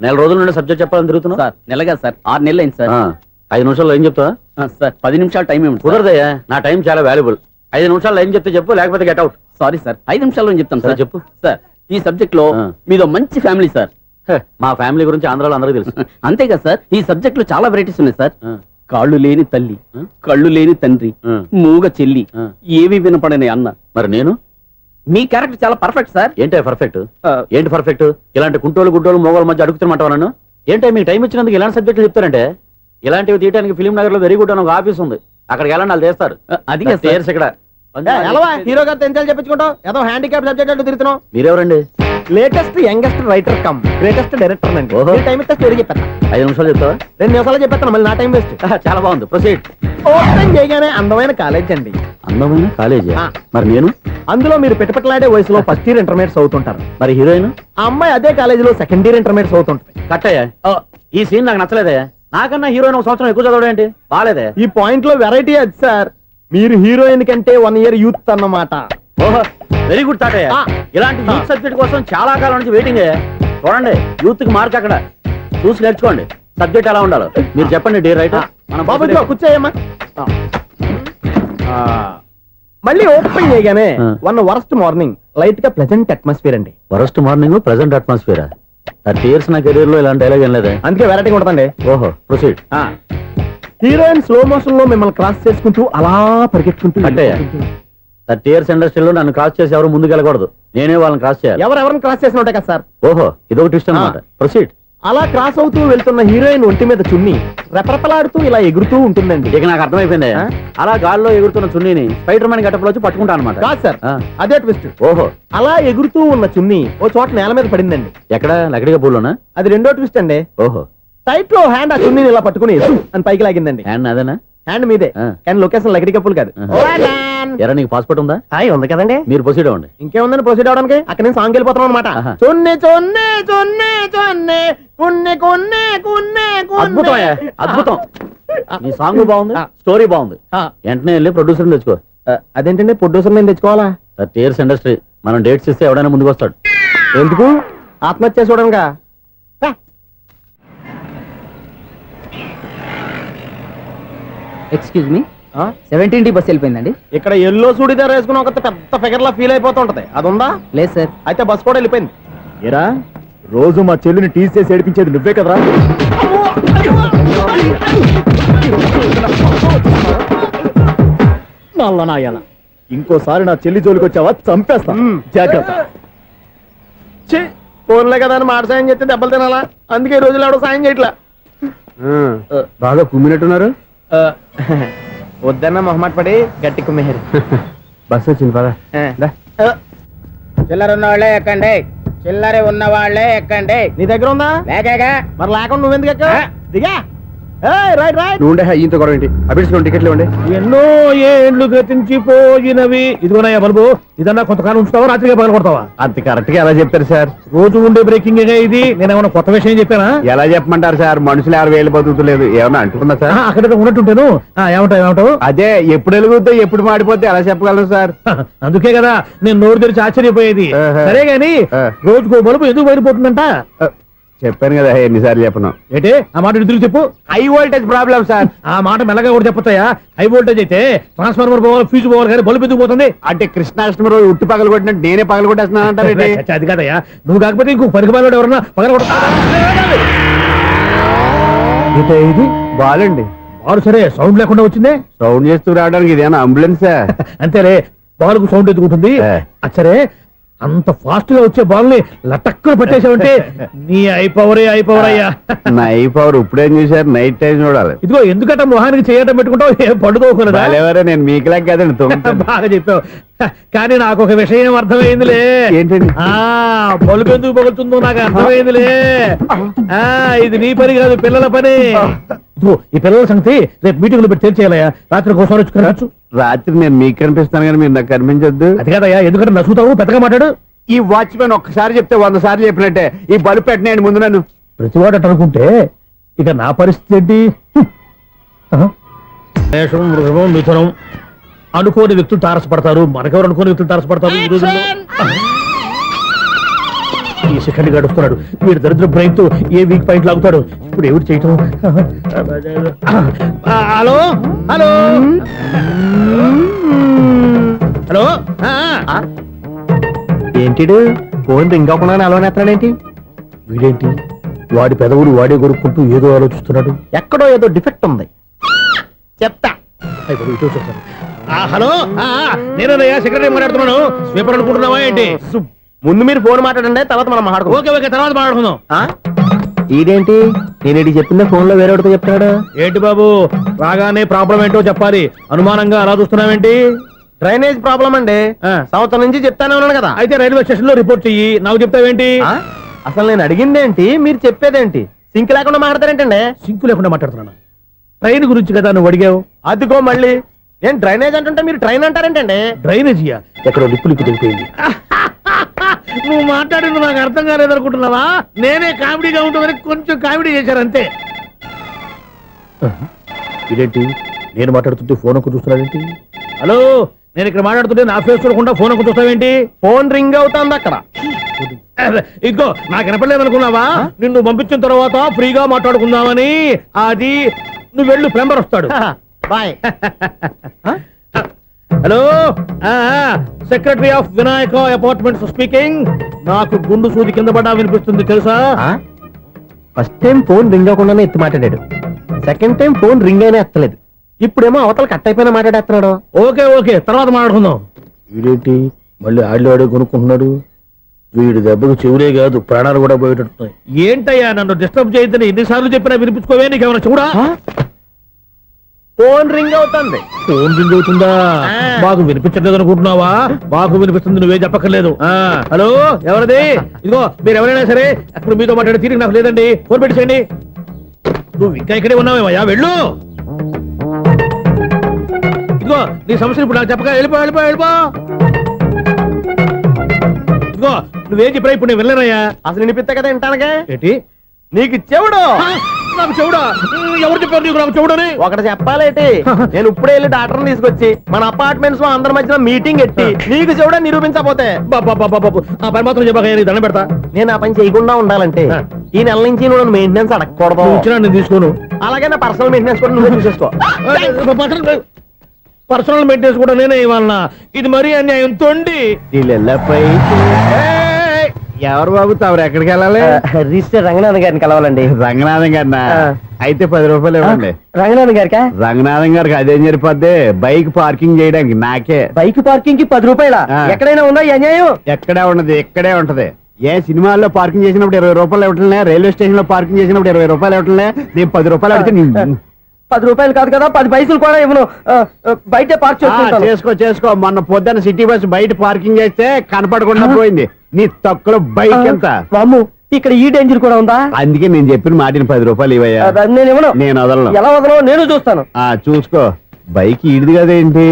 4 రోజుల నుండి సబ్జెక్ట్ చెప్పాలని తిరుగుతున్నావు? సార్ నెలగా సార్, 6 నెలలు అయింది సార్. 5 నిమిషాల్లో ఏం చెప్తావా? సార్ 10 నిమిషాలు టైం ఏమి కుదరదయ్యా, నా టైం చాలా వాల్యుబుల్. 5 నిమిషాల్లో ఏం చెప్తే చెప్పు, లేకపోతే గెట్ అవుట్. సారీ సార్, 5 నిమిషాల్లో చెప్తాను సరే సార్. చెప్పు. సార్ ఈ సబ్జెక్ట్ లో మీదో మంచి ఫ్యామిలీ సార్. మా ఫ్యామిలీ గురించి ఆంధ్రాలో అందరికీ తెలుసు. అంతేగా సార్, ఈ సబ్జెక్ట్ లో చాలా వెరైటీస్ ఉన్నాయి సార్. ఆ. కాళ్ళు లేని తల్లి, కళ్ళు లేని తండ్రి, మూగ చెల్లి, ఏవి వినపడని అన్న. మరి నేను మీ క్యారెక్టర్ చాలా పర్ఫెక్ట్ సార్. ఏంటే పర్ఫెక్ట్? ఏంటి పర్ఫెక్ట్? ఇలాంటి కుంటోలు గుడ్డోలు మోగోల మధ్య అడుగుతున్నమాట నన్ను. ఏంటో మీకు టైం ఇచ్చినందుకు ఇలాంటి సబ్జెక్టులు చెప్తారంటే, ఇలాంటివి తీయడానికి ఫిలిం నగర్ లో వెరీ గుడ్ అని ఒక ఆఫీస్ ఉంది, అక్కడికి వెళ్ళండి, వాళ్ళు చేస్తారు. అది చేర్స్ ఇక్కడ. హీరో గారితో ఎంత చెప్పించుకుంటావు? ఏదో హ్యాండిక్యాప్ సబ్జెక్ట్ అంటూ తిరుగుతున్నావు. మీరెవరండి? Latest youngest writer cum greatest director అండి. ఓహో. టైం ఇస్తే స్టోరీ చెప్పేస్తా. 5 నిమిషాలు చెప్తావా? 2 నిమిషాలు చెప్పేస్తాను, మళ్ళీ నా టైం వేస్ట్. చాలా బాగుంది, ప్రొసీడ్. ఓపెన్ చేయగానే అందమైన కాలేజ్ అండి. అందమైన కాలేజీ. ఆ. మరి నేను? అందులో మీరు పెట్టుపట్లాడే వయసులో ఫస్ట్ ఇయర్ ఇంటర్మీడియట్స్ అవుతుంటారు. మరి హీరోయిన్? ఆ అమ్మాయి అదే కాలేజీలో సెకండ్ ఇయర్ ఇంటర్మీడియట్స్ అవుతుంటది. కట్టయ్యా, ఈ సీన్ నాకు నచ్చలేదయ్యా. నాకన్నా హీరోయిన్ ఒక సంవత్సరం ఎక్కువ చదవడం ఏంటి బాలేదే. ఈ పాయింట్ లో వెరైటీ అది సార్. మీరు హీరోయిన్ కంటే 1 year యూత్ అన్నమాట. ఓహో వెరీ గుడ్ తాతయ్య. ఇలాంటి యూత్ సబ్జెక్ట్ కోసం చాలా కాలం నుంచి వెయిటింగ్. చూడండి యూత్ కి మార్క్ అక్కడ చూసి నేర్చుకోండి. సబ్జెక్ట్ ఎలా ఉండాలో మీరు చెప్పండి డే రైట్. బాబు ఇదిగో కూర్చోయమ్మా. మళ్ళీ ఓపెన్ చేయగానే వన్ వరస్ట్ మార్నింగ్ లైట్ గా ప్లెజెంట్ అట్మాస్ఫియర్ అండి. Worst morning present atmosphere. 30 years నా కెరీర్ లో ఇలాంటి డైలాగ్ ఏం లేదే. అందుకే వెరైటీ ఉంటుందండి. ఓహో ప్రొసీడ్. హీరోయిన్ స్లో మోషన్ లో మిమ్మల్ని క్రాస్ చేసుకుంటూ అలా పరిగెట్టుకుంటూ అంటే 30 years ఇండస్ట్రీలో నన్ను క్రాస్ చేసి ఎవరు ముందుకు వెళ్ళకూడదు. నేనే వాళ్ళని క్రాస్ చేయాలి. ఎవరెవరిని క్రాస్ చేసిన ఉంటాయి కదా సార్. ఓహో ఇదొక ట్విస్ట్ అన్నమాట. ప్రొసీడ్. అలా క్రాస్ అవుతూ వెళ్తున్న హీరోయిన్ ఒంటి మీద చున్ని రెపరెపలాడుతూ ఇలా ఎగురుతూ ఉంటుందండి. ఇక నాకు అర్థమైపోయింది. అలా గాల్లో ఎగురుతున్న చున్నీని స్పైడర్ మ్యాన్ గెటప్లో వచ్చి పట్టుకుంటాను అనమాట. కాదు సార్, అదే ట్విస్ట్. ఓహో అలా ఎగురుతూ ఉన్న చున్ని ఓ చోట నేల మీద పడిందండి. ఎక్కడ లకడిగా పూలోనా? అది రెండో ట్విస్ట్ అండి. ఓహో టైట్ లో హ్యాండ్ ఆ చున్నీని ఇలా పట్టుకుని అని పైకి లాగిందండి. హ్యాండ్ అదేనా? హ్యాండ్ మీదే కానీ లొకేషన్ లకడి కప్పులు కాదు. ఎరా నీకు పాస్పోర్ట్ ఉందా? ఉంది కదండి. మీరు ప్రొసీడ్ అవ్వండి. ఇంకేముందని ప్రొసీడ్ అవడానికి అక్కడ నేను సాంగ్ వెళ్ళిపోతున్నాం అనమాట. చున్ని చున్ని చున్ని చున్ని కున్ని కున్ని కున్ని అద్భుతం అద్భుతం. నీ సాంగ్ బాగుంది, స్టోరీ బాగుంది. వెంటనే వెళ్ళి ప్రొడ్యూసర్ తెచ్చుకో. అదేంటండి ప్రొడ్యూసర్ నేను తెచ్చుకోవాలా? 30 years ఇండస్ట్రీ మనం డేట్స్ ఇస్తే ఎవడైనా ముందుకు వస్తాడు. ఎందుకు? ఆత్మహత్య చూడనుగా. Excuse me, 17D bus వెళ్ళిపోయిందండి. ఇక్కడ ఎల్లో చూడిదార్ వేసుకుని ఒక పెద్ద ఫిగర్ లా ఫీల్ అయిపోతూ ఉంటది. అది ఉందా? లేదు సార్. అయితే బస్ కూడా వెళ్ళిపోయింది. ఏరా రోజు మా చెల్లిని టీస్ చేసి ఏడిపించేది నువ్వే కదరా? నల్ల నాయన, ఇంకోసారి నా చెల్లి జోలికి వచ్చావా చంపేస్తా. జాగ్రత్త. ఫోన్లే కదా అని మాట సాయం చేస్తే దెబ్బలు తినాలా? అందుకే ఈ రోజులు ఎవడో సాయం చేయట్లా. బాగా కుమ్మినట్టున్నారు. వద్దన్న మొహమాట పడి గట్టి కుమ్మేరు. బస్ వచ్చింది పదా. చిల్లర ఉన్న వాళ్ళే ఎక్కండి, చిల్లర ఉన్న వాళ్ళే ఎక్కండి. నీ దగ్గర ఉందా? లేకగా మరి లేకుండా నువ్వెందుకు ఎక్క? దిగా. Right right. నువ్వు ఉండే ఈయంతో గొడవ ఏంటి? అభిడ్స్ టికెట్లు ఇవ్వండి. ఎన్నో ఏండ్లు గతించిపోయినవి. ఇదిగోనయ్యా బల్బు, ఇదన్నా కొంతకాలం ఉంచుతావా రాత్రిగా పగల కొడతావా? అంత కరెక్ట్ గా ఎలా చెప్తారు సార్? రోజు ఉండే బ్రేకింగ్ ఇది. నేనేమన్నా కొత్త విషయం చెప్పానా? ఎలా చెప్పమంటారు సార్? మనుషులు ఎవరు వేలు బతుకుతలేదు. ఏమన్నా అంటున్నా సార్? అక్కడ ఉన్నట్టుంటేను. ఏమంటావు? అదే ఎప్పుడు వెలుగుతో ఎప్పుడు మాడిపోతే ఎలా చెప్పగలను సార్? అందుకే కదా నేను నోరు తెరిచి ఆశ్చర్యపోయేది. సరే గాని రోజుకో బలుపు ఎందుకు బయటపోతుందంట? చెప్పాను కదా ఎన్నిసార్లు చెప్పను. ఏంటే ఆ మాట ఇద్దరు చెప్పు. High voltage problem sir. ఆ మాట మెల్లగా కూడా చెప్పొచ్చాయా? హై వోల్టేజ్ అయితే ట్రాన్స్ఫార్మర్ పోవాలి, ఫ్యూజ్ పోవాలి, కానీ బల్బు ఎందుకు పోతుంది? అంటే కృష్ణాష్టమి రోజు ఉట్టి పగలు కొట్టినట్టు నేనే పగలు కొట్టేస్తున్నాను అంటారు. అది కాదయ్యా, నువ్వు కాకపోతే ఇంకో పనికి బాగా ఎవరన్నా పగల కొడతా. ఇది బాలండి. బాలు సరే సౌండ్ లేకుండా వచ్చిందే. సౌండ్ చేస్తూ రావడానికి ఇదేనా అంబులెన్సా? అంతేలే, బాలుకు సౌండ్ ఎత్తుకుంటుంది. సరే అంత ఫాస్ట్ గా వచ్చే బాల్ ని లటక్కులు పట్టేసావంటే నీ ఐపవర్ అయ్యా. నైట్ పవర్ ఇప్పుడేం చూసారు? నైట్ టైం చూడాలి. ఇదిగో ఎందుకంటే మొహానికి చేయటం పెట్టుకుంటావు, ఏం పండుకోకూడదా? ఎవరే నేను మీకులా కదండి. బాగా చెప్పావు. కానీ నాకు ఒక విషయం అర్థమైందిలే. ఏంటండి? బల్బు ఎందుకు పగులుతుందో నాకు అర్థమైందిలే. ఇది నీ పని కాదు, పిల్లల పని. ఈ పిల్లల సంగతి రేపు మీటింగ్ లో పెట్టి తెలిసేయాలయ్యా. రాత్రి కోసం వచ్చి రాత్రి నేను మీకు కనిపిస్తాను కానీ మీరు నాకు కనిపించొద్దు. అది కాదయ్యా, ఎందుకంటే నసుగుతావు, పెద్దగా మాట్లాడు. ఈ వాచ్మెన్ ఒక్కసారి చెప్తే 100 సార్లు చెప్పినట్టే. ఈ బల్బు పెట్టినాయండి ముందు నన్ను. ప్రతివాడట అనుకుంటే ఇక నా పరిస్థితి ఏంటి? మేషం, వృషభం, మిథునం అనుకోని వ్యక్తులు తారసపడతారు. మనకెవరు అనుకోని వ్యక్తులు తారసపడతారు ఈ రోజుల్లో? ఈ సెకండ్ గడుస్తున్నాడు. వీడు దరిద్ర బ్రెయిన్ తో ఏ వీక్ పాయింట్ లాగుతాడు. ఇప్పుడు ఎవరు చేయటం? Hello hello hello. ఏంటిడు ఫోన్ రింగ్ అవ్వకుండా అలవనేస్తాడేంటి? వీడేంటి వాడి పెదవులు వాడే కొరుక్కుంటూ ఏదో ఆలోచిస్తున్నాడు. ఎక్కడో ఏదో డిఫెక్ట్ ఉంది, చెప్తా. హలో, నేనయ్యా సెక్రటరీ మాట్లాడుతున్నాను. స్వీపర్ అనుకుంటున్నావా ఏంటి? ముందు మీరు ఫోన్ మాట్లాడండి, తర్వాత మనం మాట్లాడుకో. ఓకే ఓకే, తర్వాత మాట్లాడుకుందాం. ఇదేంటి నేను చెప్పిందే ఫోన్ లో వేరే వాడితో చెప్తాడు? ఏంటి బాబు, రాగానే ప్రాబ్లం ఏంటో చెప్పాలి. అనుమానంగా అలా చూస్తున్నావేంటి? డ్రైనేజ్ ప్రాబ్లం అండి. సంవత్సరం నుంచి చెప్తానే ఉన్నాను కదా. అయితే రైల్వే స్టేషన్ లో రిపోర్ట్ చెయ్యి. నాకు చెప్తావేంటి? అసలు నేను అడిగిందేంటి, మీరు చెప్పేదేంటి? సింక్ లేకుండా మాట్లాడతారేంటండి? సింకు లేకుండా మాట్లాడుతున్నాను. ట్రైన్ గురించి కదా నువ్వు అడిగావు. అదిగో మళ్ళీ నేను డ్రైనేజ్ అంటుంటే మీరు ట్రైన్ అంటారేంటండి? డ్రైనేజీయా? ఎక్కడో లిప్పు తెగిపోయింది. నువ్వు మాట్లాడింది నాకు అర్థం కాలేదనుకుంటున్నావా? నేనే కామెడీగా ఉంటుందని కొంచెం కామెడీ చేశారు అంతే. ఇదేంటి నేను మాట్లాడుతుంటే ఫోన్ ఒక్క చూస్తున్నావేంటి? హలో, నేను ఇక్కడ మాట్లాడుతుంటే నా ఫేస్ చూడకుండా ఫోన్ ఒక్క చూస్తావేంటి? ఫోన్ రింగ్ అవుతుంది అక్కడ. ఇదిగో నాకు వినపడలేదు అనుకున్నావా? నిన్ను పంపించిన తర్వాత ఫ్రీగా మాట్లాడుకుందామని. అది నువ్వు వెళ్ళు, ప్లంబర్ వస్తాడు. Bye. Hello, secretary of Vinayaka apartments speaking. నాకు గుండు సూది కింద పడ్డా వినిపిస్తుంది తెలుసా? ఫస్ట్ టైం ఫోన్ రింగ్ అవ్వకుండానే ఎత్తి మాట్లాడాడు. సెకండ్ టైం ఫోన్ రింగ్ అయినా ఎత్తలేదు. ఇప్పుడేమో అవతల కట్ అయిపోయినా మాట్లాడేస్తున్నాడు. ఓకే ఓకే, తర్వాత మాట్లాడుకుందాం. వీడేంటి మళ్ళీ ఆడిలో ఆడి కొనుక్కుంటున్నాడు? వీడి దెబ్బకు చెవులే కాదు ప్రాణాలు కూడా పోయేటట్టున్నాయి. ఏంటయ్యా నన్ను డిస్టర్బ్ చేయొద్దని ఎన్నిసార్లు చెప్పినా వినిపించుకోవే? నీకేమైనా చూడా? ఫోన్ రింగ్ అవుతుంది. ఫోన్ రింగ్ అవుతుందా? మాకు వినిపించలేదు అనుకుంటున్నావా? మాకు వినిపిస్తుంది, నువ్వే చెప్పక్కర్లేదు. హలో, ఎవరిది? ఇదిగో మీరు ఎవరైనా సరే అప్పుడు మీతో మాట్లాడే తీరిక నాకు లేదండి. ఫోన్ పెట్టేసేయండి. నువ్వు ఇంకా ఇక్కడే ఉన్నావేమయ్యా, వెళ్ళు. ఇదిగో నీ సమస్యలు ఇప్పుడు నాకు చెప్పక వెళ్ళిపో వెళ్ళిపో వెళ్ళిపో. ఇదిగో నువ్వేం చెప్పరా ఇప్పుడు నేను వెళ్ళానయ్యా. అసలు వినిపిస్తా కదా వింటానుగా. ఏంటి నీకు చెవుడు? నాకు చెవుడా? ఎవరు చెప్పారు నీకు నాకు చెవుడని? ఒకటి చెప్పాలేటి, నేను ఇప్పుడే వెళ్ళి డాక్టర్ని తీసుకొచ్చి మన అపార్ట్మెంట్స్ లో అందరి మధ్యన మీటింగ్ ఎట్టి నీకు చెవుడా నిరూపించకపోతే బాబు ఆ పని మాత్రం చెప్పక నీకు దండం పెడతా. నేను ఆ పని చేయకుండా ఉండాలంటే ఈ నెల నుంచి నువ్వు మెయింటెనెన్స్ అడగకూడదు. నువ్వు ఇచ్చినా నేను తీసుకోను. అలాగే నా పర్సనల్ మెయింటెనెన్స్ కూడా నువ్వే చూసేసుకో. పర్సనల్ మెయింటెనెన్స్ కూడా నేనే ఇవ్వాలన్నా? ఇది మరీ అన్యాయం తొండి. ఎవరు బాబు తమరు ఎక్కడికి వెళ్ళాలి? రిజిస్టర్ రంగనాథన్ గారిని కలవాలండి. రంగనాథం గారినా? అయితే 10 రూపాయలు ఇవ్వండి. రంగనాథన్ గారికా? రంగనాథం గారికి అదేం సరిపోద్ది? బైక్ పార్కింగ్ చేయడానికి నాకే. బైక్ పార్కింగ్ కి 10 రూపాయల? ఎక్కడైనా ఉందా ఈ అన్యాయం? ఎక్కడే ఉండదు, ఇక్కడే ఉంటది. ఏ సినిమాల్లో పార్కింగ్ చేసినప్పుడు 20 రూపాయలు ఇవ్వట్లే, రైల్వే స్టేషన్ లో పార్కింగ్ చేసినప్పుడు 20 రూపాయలు ఇవ్వట్లే. నేను 10 రూపాయలు అడిగితే 10 రూపాయలు కాదు కదా, 10 పైసలు కూడా ఇవ్వను. బయట పార్క్ చేసుకో. మొన్న పొద్దున్న సిటీ బస్ బయట పార్కింగ్ చేస్తే కనపడకుండా పోయింది. నీ తక్కువ బైక్ ఎంత? వామ్ము, ఇక్కడ ఈ డేంజర్ కూడా ఉందా? అందుకే నేను చెప్పిన మాటిని 10 రూపాయలు ఇవ్వయా. నేను ఇవ్వను. నేను వదలను. ఎలా వదలను? నేను చూస్తాను. చూసుకో. బైక్ ఈడిది కదేంటి?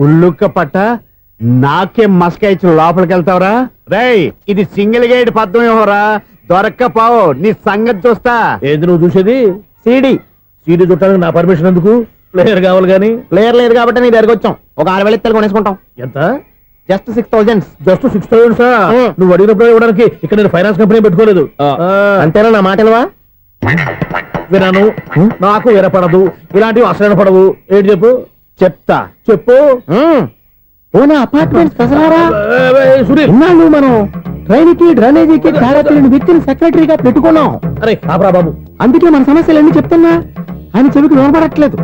ఉల్లుక్క పట్ట నాకే మస్క ఇచ్చిన లోపలికి వెళ్తావరా? రేయ్, ఇది సింగిల్ గేట్ పద్మం ఇవ్వరా? దొరక్కపోవు, నీ సంగతి చూస్తా. ఏది నువ్వు చూసేది? సీడీ చుట్టానికి నా పర్మిషన్ ఎందుకు? ప్లేయర్ కావాలి కానీ. ప్లేయర్ లేదు కాబట్టి నీ దగ్గరకు వచ్చాం. ఒక 6,000 ఇత్తలు కొనేసుకుంటాం. ఎంత? జస్ట్ 6,000. Just 6,000 sir? నువ్వు అడిగినప్పుడు ఇవ్వడానికి ఇక్కడ నేను ఫైనాన్స్ కంపెనీ పెట్టుకోలేదు. అంతేనా? నా మాటలువా? వినను, నాకు వినపడదు, ఇలాంటివి అసలు పడవు. ఏంటి చెప్పు? చెప్తా. చెప్పు. అపార్ట్మెంట్స్ సునీల్, మనం ట్రైన్ కి డ్రైనేజీకి తేడా వ్యక్తిని సెక్రటరీగా పెట్టుకున్నాం. అరే ఆపరా బాబు. అందుకే మన సమస్యలు ఎన్ని చెప్తున్నా ఆయన చెవికి వినపడట్లేదు.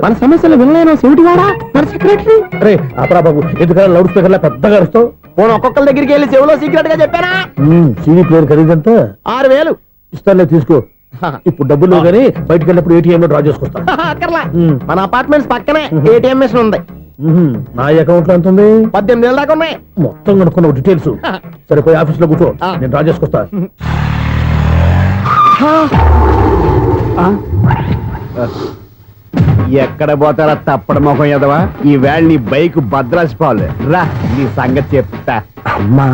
మన సమస్యలు వినలేను చెవిటివాడా మన సెక్రటరీ. అరే ఆపరా బాబు, ఎందుకన్నా లౌడ్ స్పీకర్ లా పెద్దగా అరుస్తావు? పోను ఒక్కొక్కరి దగ్గరికి వెళ్ళి చెవిలో సీక్రెట్ గా చెప్పానా? CD player ఖరీదంతా 6,000. ఇస్తానులే, తీసుకో. ఇప్పుడు డబ్బులు లేవు కానీ బయటకు వెళ్ళినప్పుడు ఏటీఎం లో డ్రా చేసుకొస్తా. అక్కర్లా, మన అపార్ట్మెంట్స్ పక్కనే ఏటీఎం మిషన్ ఉంది. నా అకౌంట్ లో ఎంత ఉంది? 18,000 దాకా ఉన్నాయి. మొత్తం కనుక్కున్న డీటెయిల్స్. సరిపోయి ఆఫీస్ లో కూర్చో, నేను డ్రా చేసుకొస్తా. ఎక్కడ పోతారా తప్పడ మొఖం ఎదవా? ఈ వేళ నీ బైక్ భద్రాసిపోవాలి. రా, నీ సంగతి చెప్తా. అమ్మా,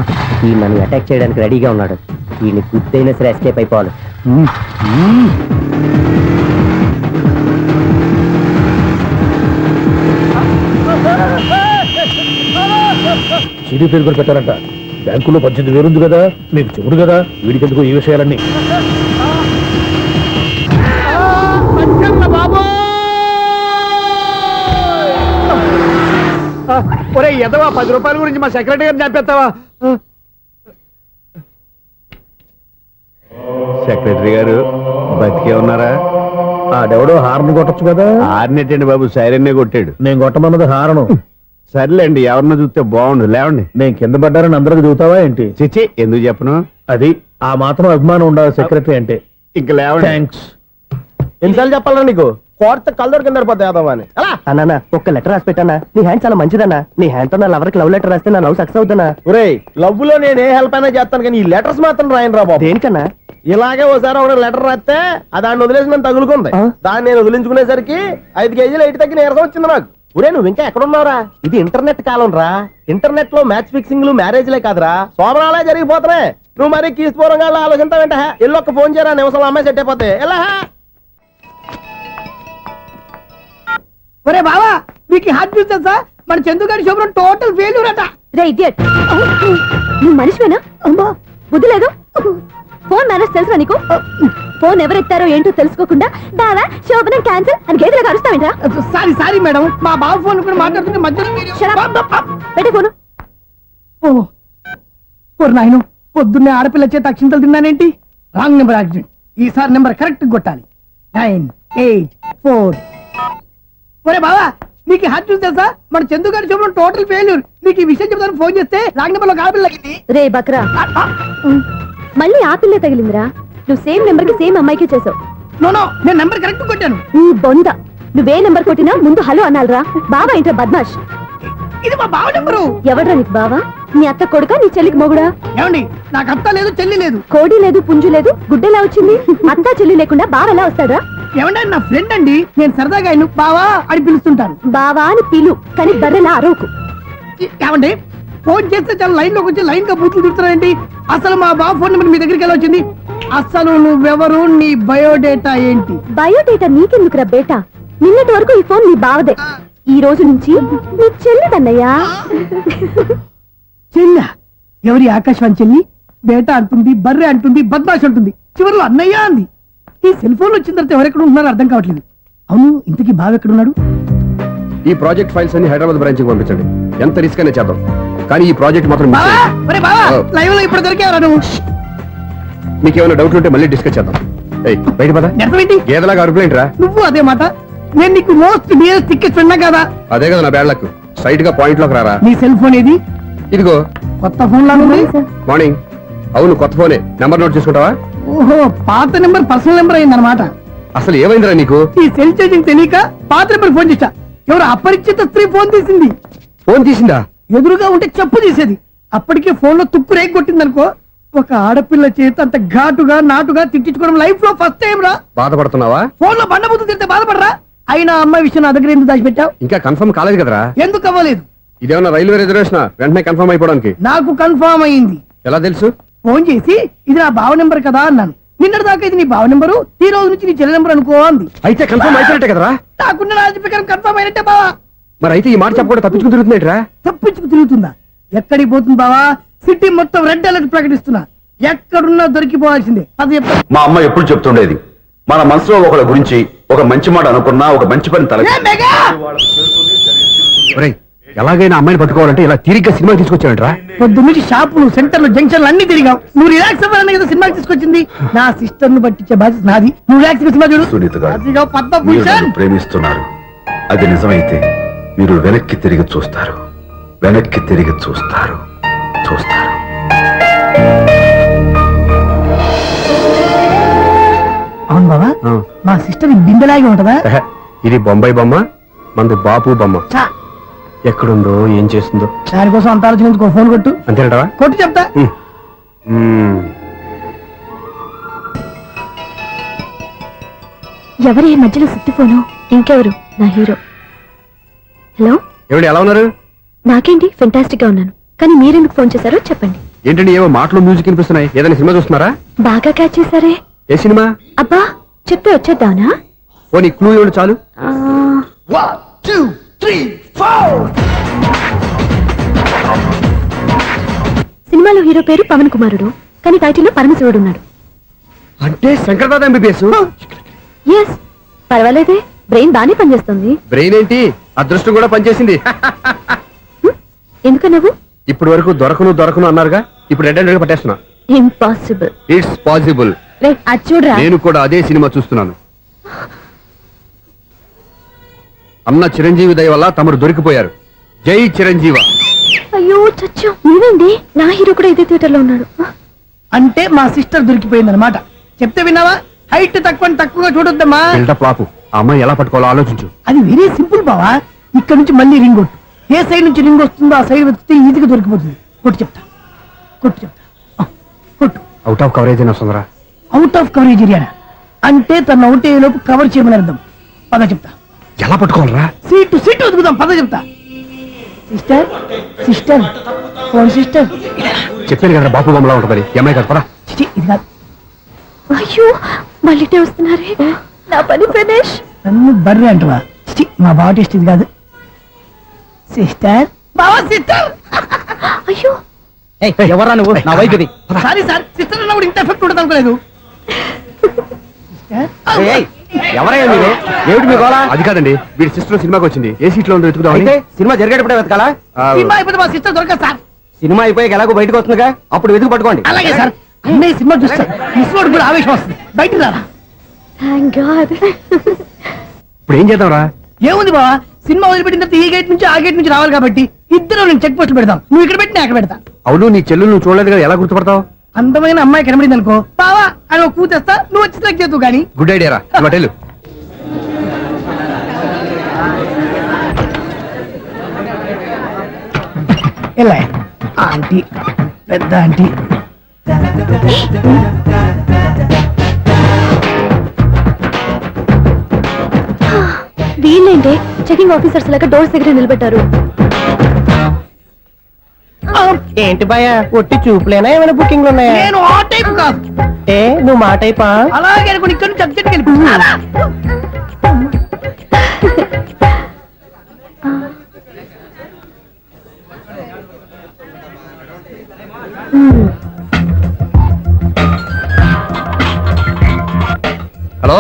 ఈ నన్ను అటాక్ చేయడానికి రెడీగా ఉన్నాడు. వీడిని గుద్దైనా సరే ఎస్కేప్ అయిపోవాలి. సీడీ ప్లేయర్ కూడా పెట్టారంట. బ్యాంకులో 18,000 ఉంది కదా, మీకు చెవుడు కదా, వీడికి ఎందుకు ఈ విషయాలన్నీ? ఒరే ఎదవా, 10 రూపాయల గురించి మా సెక్రటరీ గారిని చంపేస్తావా? సెక్రటరీ గారు బతికే ఉన్నారా? ఆడెవడో హార్న్ కొట్టచ్చు కదా. ఆరినట్టండి బాబు, సైరన్నే కొట్టాడు. నేను కొట్టమన్నది హారను. సర్లేండి, ఎవరన్నా చూస్తే బాగుండు. లేవండి. నేను కింద పడ్డారని అందరికి చూతావా ఏంటి? చిచ్చి, ఎందుకు చెప్పను? అది ఆ మాత్రం అభిమానం ఉండాలి సెక్రటరీ అంటే. ఇంక లేవండి. థ్యాంక్స్. ఎన్నిసార్లు చెప్పాలా నీకు? కోర్త కళ్ళోడు కింద పడిపోతాయి యాదవ్ అని. అన్నా, ఒక్క లెటర్ రాసి పెట్టానా? నీ హ్యాండ్ చాలా మంచిదన్నా. నీ హ్యాండ్ తో నా లవర్కి లవ్ లెటర్ రాస్తే నా లవ్ సక్సెస్ అవుతానా? ఒరేయ్, లవ్ లో నేను ఏ హెల్ప్ అయినా చేస్తాను కానీ ఈ లెటర్స్ మాత్రం రాయను రా బాబు. దేనికన్నా? ఇలాగే ఒకసారి ఒక లెటర్ రాస్తే దాన్ని వదిలేసి నన్ను తగులుకుంది. దాన్ని నేను వదిలించుకునేసరికి 5 కేజీలు ఎయిట్ తగ్గి నీరసం వచ్చింది నాకు. ఒరే నువ్వు ఇంకా ఎక్కడున్నావురా? ఇది ఇంటర్నెట్ కాలం రా. ఇంటర్నెట్ లో మ్యాచ్ ఫిక్సింగ్లు మ్యారేజ్లే కాదురా, సోమరాలే జరిగిపోతున్నాయి. నువ్వు మరి కీస్పూరంగా ఆలోచించావంట. ఎల్లు ఒక్క ఫోన్ చేయరా, నిమిషంలో అమ్మాయి సెట్ అయిపోతే. ఎలా ఒరే బావా, మీకు హాట్ చూస్తా సార్, మన చందుగారి శుభ్రం టోటల్ ఫెయిల్యూర్ అట. రే ఇడియట్, నువ్వు మనిషివేనా? అమ్మా బుద్ధి లేదు. ఫోన్ మేనేజ్ తెలుసా నీకు? ఫోన్ ఎవరెత్తారో ఏంటో తెలుసుకోకుండా బావా శోభనం క్యాన్సిల్ అని గేదెలకు అరుస్తావేంట్రా? సారీ మేడం, మా బావ ఫోన్ కూడా మాట్లాడుతుంటే మధ్యలో పెట్టే ఫోను. ఓ నాయను, పొద్దున్నే ఆడపిల్ల చేత అక్షింతలు తిన్నానేంటి? Wrong number accident. ఈసారి నెంబర్ కరెక్ట్ కొట్టాలి. 984. ఒరే బావా, నీకు హాట్ చూసి తెలుసా, మన చందు గారి శుభ్రం టోటల్ ఫెయిల్యూర్. నీకు ఈ విషయం చెప్తాను ఫోన్ చేస్తే రాంగ్ నెంబర్ లో ఆడపిల్ల తగ్గింది. రే బక్రా, మళ్ళీ ఆ పిల్లే తగిలిందిరా. నువ్వు సేమ్ నెంబర్ కి సేమ్ అమ్మాయికి చేసావు. నో నేను నెంబర్ కరెక్ట్ కొట్టాను. నీ బొంద, నువ్వే నెంబర్ కొట్టినా ముందు హలో అనాలిరా. బావా ఏంట్రా బద్మాష్? ఇది మా బావ నెంబరు. ఎవడ్రా నీకు బావా? నీ అత్త కొడుక, నీ చెల్లికి మొగుడా? ఏమండి, నాకు అత్త లేదు చెల్లి లేదు. కోడి లేదు పుంజు లేదు, గుడ్డెలా వచ్చింది? అత్త చెల్లి లేకుండా బావ ఎలా వస్తాడా? ఏమండి, నా ఫ్రెండ్ అండి, నేను సరదాగా ఆయన బావా అని పిలుస్తుంటాను. బావా అని పిలు, కానీ బర్రెలా అరవకు. ఏమండి, ఫోన్ చేస్తే చాలా లైన్ లోకి వచ్చి లైన్ గా బూతులు తిడుతున్నారండి. అసలు మా బావ ఫోన్ నెంబర్ మీ దగ్గరికి ఎలా వచ్చింది? అసలు నువ్వెవరు, నీ బయోడేటా ఏంటి? బయోడేటా నీకెందుకురా బేటా? నిన్నటి వరకు ఈ ఫోన్ నీ బావదే, ఈ రోజు నుంచి నీ చెల్లిదన్నయ్యా. చెల్ల ఎవరి? ఆకాశవాణి చెల్లి. బేటా అంటుంది, బర్రె అంటుంది, బద్మాష్ అంటుంది, చివరిలో అన్నయ్య అంది. ఈ సెల్ ఫోన్ వచ్చిన తర్వాత ఎవరెక్కడ ఉన్నారో అర్థం కావట్లేదు. అవును, ఇంతకీ బావ ఎక్కడున్నాడు? ఈ ప్రాజెక్ట్ ఫైల్స్ అన్ని హైదరాబాద్ బ్రాంచ్ కి పంపించండి. ఎంత రిస్క్ అనే చేద్దాం, కానీ ఈ ప్రాజెక్ట్ మాత్రం miss బావా, చేయొద్దు. ఒరే బావా, లైవ్ లో ఇప్పుడు దొరికేవరా నువ్వు? మీకు ఏమైనా డౌట్ ఉంటే మళ్ళీ డిస్కస్ చేద్దాం. ఏయ్, బయట పద. నెరవేంటి? గేదలాగా అరుపులేంట్రా? నువ్వు అదే మాట. నేను నీకు మోస్ట్ డియరెస్ట్ టికెట్ విన్నా కదా. అదే కదా నా బ్యాడ్ లక్. స్ట్రైట్ గా పాయింట్ లోకి రారా. నీ సెల్ ఫోన్ ఏది? ఇదిగో కొత్త ఫోన్ లాగా ఉంది. మార్నింగ్. అవును, కొత్త ఫోనే. నెంబర్ నోట్ చేసుకుంటావా? ఓహో, పాత నెంబర్ పర్సనల్ నెంబర్ అయిందన్నమాట. అసలు ఏమైందిరా నీకు? ఈ సెల్ చేసింగ్ తెలియక పాత నెంబర్ ఫోన్ చేశా. ఎవరు అపరిచిత స్త్రీ ఫోన్ తీసింది. ఫోన్ తీసిందా? ఎదురుగా ఉంటే చెప్పు తీసేది. అప్పటికే ఫోన్ లో తుక్కు రేగి కొట్టిందనుకో. ఒక ఆడపిల్ల చేత అంత ఘాటుగా నాటుగా తిట్టించుకోవడం లైఫ్ లో ఫస్ట్ టైం రా. బాధపడుతున్నావా? ఫోన్ లో బండబుద్ధి తింటే బాధపడరా? అయినా అమ్మాయి విషయం నా దగ్గర ఎందుకు దాచిపెట్టావు? ఇంకా కన్ఫర్మ్ కాలేదు కదరా. ఎందుకు అవ్వలేదు? ఇదేమన్నా రైల్వే రిజర్వేషన్? వెంటనే కన్ఫర్మ్ అయిపోవడానికి. నాకు కన్ఫర్మ్ అయింది. ఎలా తెలుసు? ఫోన్ చేసి ఇది నా బావ నెంబర్ కదా అన్నాను. నిన్నటి దాకా ఇది నీ బావ నెంబరు, ఈ రోజు నుంచి నీ చెల్లి నెంబర్ అనుకో అంది. అయితే కన్ఫర్మ్ అయిపోయినట్టే కదరా. నాకున్న రాజు ప్రకారం కన్ఫర్మ్ అయినట్టే బావా. మరి అయితే ఈ మాట చెప్పకుండా తప్పించుకుని తిరుగుతున్నట్రా? తప్పించుకు తిరుగుతుందా? ఎక్కడికి పోతుంది బావా? సిటీ మొత్తం రెడ్ అలర్ట్ ప్రకటిస్తున్నా. ఎక్కడున్నా దొరికిపోవాల్సిందే. అది చెప్తా. మా అమ్మ ఎప్పుడు చెప్తుండేది, మన మనసులో ఒకళ్ళ గురించి ఒక మంచి మాట అనుకున్నా ఒక మంచి పని తల. A mega! ఒరేయ్, ఎలాగైనా అమ్మాయిని పట్టుకోవాలంటే ఇలా తీరిగ్గా సినిమా తీసుకొచ్చావంట్రా? పొద్దు నుంచి షాపులు, సెంటర్లు, జంక్షన్లు అన్ని తిరిగావు. నువ్వు రిలాక్స్ అవ్వాలని కదా సినిమాకి తీసుకొచ్చింది. నా సిస్టర్ ను పట్టించే బాధ్యత నాది. నువ్వు రిలాక్స్ సినిమా చూడు. సునీత గారు, అదిగో మీరు పద్మభూషణ్. నన్ను ప్రేమిస్తున్నారు. అది నిజమైతే మీరు వెనక్కి తిరిగి చూస్తారు, వెనక్కి తిరిగి చూస్తారు, చూస్తారు. అవును బావా, మా సిస్టర్ బిందెలాగే ఉంటదా? ఎహె, ఇది బొంబాయి బొమ్మ, మంది బాపు బొమ్మ. చా, ఎక్కడుందో ఏం చేస్తుందో దానికోసం అంత ఆలోచించుకో. ఫోన్ కొట్టు. అంతేనటవా? కొట్టు చెప్తా. ఎవరి మధ్యలో సుత్తి ఫోను? ఇంకెవరు? నా హీరో. హలో, ఏమిటి ఎలా ఉన్నారు? నాకేంటి ఫెంటాస్టిక్ గా ఉన్నాను, కానీ మీరెందుకు ఫోన్ చేశారో చెప్పండి. ఏంటండి ఏవో మాటలు మ్యూజిక్ వినిపిస్తున్నాయి? ఏదైనా సినిమా చూస్తున్నారా? బాగా క్యాచ్ చేశారే. ఏ సినిమా? అబ్బా, చెప్తే వచ్చేద్దానా? ఓ నీ క్లూ ఇవ్వండి చాలు. సినిమాలో హీరో పేరు పవన్ కుమారుడు, కానీ టైటిల్లో పరమశివుడు ఉన్నాడు. అంటే శంకర్దాద ఎంబీబీఎస్. ఎస్, పర్వాలేదే, బ్రెయిన్ బానే పనిచేస్తుంది. బ్రెయిన్ ఏంటి, అదృష్టం కూడా పనిచేసింది. ఎందుకన్నావు? ఇప్పటి వరకు దొరకను అన్నారుగా, ఇప్పుడు రెడ్ హ్యాండెడ్ గా పట్టేస్తున్నా. ఇంపాసిబుల్. It's possible. రే, అది చూడరా. నేను కూడా అదే సినిమా చూస్తున్నాను. అన్న చిరంజీవి దయ వల్ల తమరు దొరికిపోయారు. జై చిరంజీవ. అయ్యో చచ్చా, నేనండి, నా హీరో కూడా ఇదే థియేటర్ లో ఉన్నాడు. అంటే మా సిస్టర్ దొరికిపోయింది అనమాట. చెప్తే విన్నావా? హైట్ తక్కువగా చూడొద్దమ్మా. బిల్డప్ లాపు. ఆ అమ్మాయి ఎలా పట్టుకోవాలో ఆలోచించు. అది వెరీ సింపుల్ బావా. ఇక్కడ నుంచి మళ్ళీ రింగ్ కొట్టు. ఏ సైడ్ నుంచి రింగ్ వస్తుందో ఆ సైడ్ వెతికితే ఈజీగా దొరికిపోతుంది. కొట్టు చెప్తా. కొట్టు. అవుట్ ఆఫ్ కవరేజ్ అయినా వస్తుందిరా. అవుట్ ఆఫ్ కవరేజ్ ఏరియా అంటే తన అవుట్ అయ్యే లోపు కవర్ చేయమని అర్థం. పద చెప్తా. ఎలా పట్టుకోవాలరా? సీటు సీటు వదుకుదాం పద చెప్తా. Sister sister phone sister. చెప్పాను కదా బాపు బొమ్మలా ఉంటుందని. అమ్మాయి కదా పరా. ఇది కాదు. అయ్యో మళ్ళీ వస్తున్నారే. నా పని ఫినిష్. నన్ను బర్రె అంటవా? మా బావ టేస్ట్ ఇది కాదు. సిస్టర్ బావా సిస్టర్. అయ్యో ఎవరా నువ్వు? నా వైఫ్ ఇది. సారీ సార్, సిస్టర్ అన్నప్పుడు ఇంత ఎఫెక్ట్ ఉండదు అనుకోలేదు. ఎవరయ్యా మీరు? ఏమిటి మీ గోళ? అది కాదండి, వీడి సిస్టర్ సినిమాకి వచ్చింది. ఏ సీట్ లో ఉందో వెతుకుదామని. అయితే సినిమా జరిగేటప్పుడే వెతకాలా? సినిమా అయిపోతే మా సిస్టర్ దొరకదు సార్. సినిమా అయిపోయాక ఎలాగో బయటకు వస్తుందిగా, అప్పుడు వెతుకు పట్టుకోండి. అలాగే సార్. అన్నయ్య సినిమా చూస్తే మిస్వాడు కూడా ఆవేశం వస్తుంది. బయటికి రారా. Thank God. ఇప్పుడు ఏం చేద్దాంరా? ఏముంది బావా, సినిమా వదిలిపెట్టిన తర్వాత ఈ గేట్ నుంచి ఆ గేట్ నుంచి రావాలి కాబట్టి ఇద్దరు నేను చెక్ పోస్ట్ పెడతాం. నువ్వు ఇక్కడ పెట్టి అక్కడ పెడతా. అవును, నీ చెల్లెలు నువ్వు చూడలేదు కదా, ఎలా గుర్తుపడతావు? అందమైన అమ్మాయి కనబడింది అనుకో బావా అని ఒక కూతేస్తా, నువ్వు వచ్చి సెలెక్ట్ చేద్దు కానీ. గుడ్ ఐడియా రా. హోటల్ ఎలా ఆంటీ పెద్ద ఆంటీ. వీళ్ళేంటి చెకింగ్ ఆఫీసర్స్ లాగా డోర్స్ దగ్గర నిలబెట్టారు. ఏంటి భయ ఒట్టి చూపులేనా ఏమైనా బుకింగ్లు ఉన్నాయా? నేను ఆ టైప్ కాదు. ఏ నువ్వు మా టైపా? అలాగే అనుకుని ఇక్కడ నుంచి అర్జెంట్కి వెళ్ళిపోతున్నా. హలో,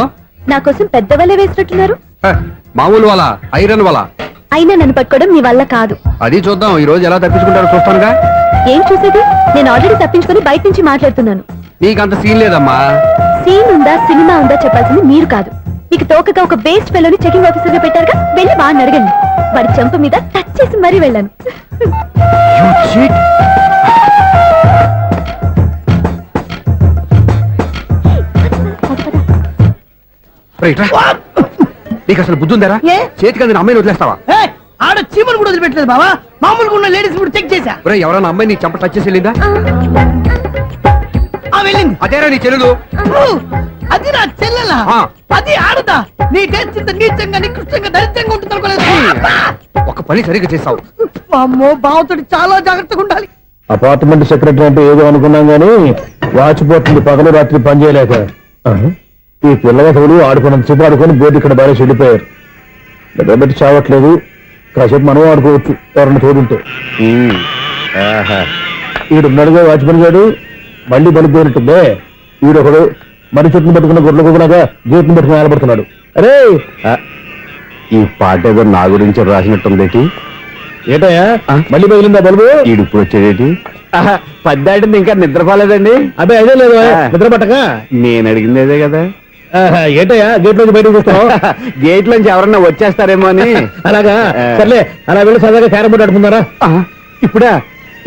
నా కోసం పెద్ద వలే వేసినట్టున్నారు. మామూలు వాళ్ళ ఐరన్ వాళ్ళ. అయినా నన్ను పట్టుకోవడం మీ వల్ల కాదు. అది చూద్దాం, ఈ రోజు ఎలా తప్పించుకుంటారో చూస్తానుగా. ఏం చూసేది? నేను ఆల్రెడీ తప్పించుకొని బయట నుంచి మాట్లాడుతున్నాను. నీకంత సీన్ లేదమ్మా. సీన్ ఉందా సినిమా ఉందా చెప్పాల్సింది మీరు కాదు. మీకు తోకగా ఒక బేస్ట్ ఫెలోని చెకింగ్ ఆఫీసర్ గా పెట్టారుగా, వెళ్ళి బాగా అడగండి. వాడి చెంప మీద టచ్ చేసి మరీ వెళ్ళాను. నీకు అసలు బుద్ధి ఉందారా? ఏ? చేతికి అందిన అమ్మాయిని వదిలేస్తావా? ఏయ్, ఆడ చీమను కూడా వదిలిపెట్టలేదు బావా. మామూలుగా ఉన్న లేడీస్ కూడా చెక్ చేశా. ఒరేయ్, ఎవరైనా అమ్మాయి నీ చెంప టచ్ చేసి వెళ్ళిందా? ఆ వెళ్ళింది. అదేరా నీ చెల్లెలు. అది నా చెల్లెలా? ఆ. అది ఆడదా? నీ టేస్ట్ ఇంత నీచంగా నికృష్టంగా దరిద్రంగా ఉంటుంది అనుకోలేదు. ఒక పని సరిగ్గా చేస్తావు. అమ్మో, బావతోటి చాలా జాగ్రత్తగా ఉండాలి. అపార్ట్మెంట్ సెక్రటరీ అంటే ఏదో అనుకున్నాం గానీ వాచిపోతుంది పగలు రాత్రి పని చేయలేక. ఈ పిల్లవసలు ఆడుకున్నంతసేపు ఆడుకొని బోర్డు ఇక్కడ బాగా చెడిపోయారు. నిద్రబెట్టి చావట్లేదు. కాసేపు మనం ఆడుకోవచ్చు ఎవరన్నా తోడుంటే. ఈడున్నాడుగా వాచ్మెన్ గారు, మళ్ళీ బలిపోయినట్టుందే. ఈడొకడు మరి చెట్టును పట్టుకున్న గొడ్ల కుదలాగా గేట్ను పట్టుకుని నిలబడుతున్నాడు. అరే, ఈ పాట ఏదో నా గురించి రాసినట్టుందేటి. ఏటయ్యా మళ్ళీ పగిలిందా బల్బు? ఈడు ఇప్పుడు వచ్చేదేటి? పద్దాటింది ఇంకా నిద్రపోలేదండి. అదే అదే లేదు నిద్ర పట్టక. నేను అడిగింది అదే కదా. ఏటయ్యా గేట్ నుంచి బయటకు చూస్తావు? గేట్ లోంచి ఎవరన్నా వచ్చేస్తారేమో అని. అలాగా, సర్లే అలా వెళ్ళి సరదాగా క్యారం బోర్డు ఆడుకుందారా? ఇప్పుడా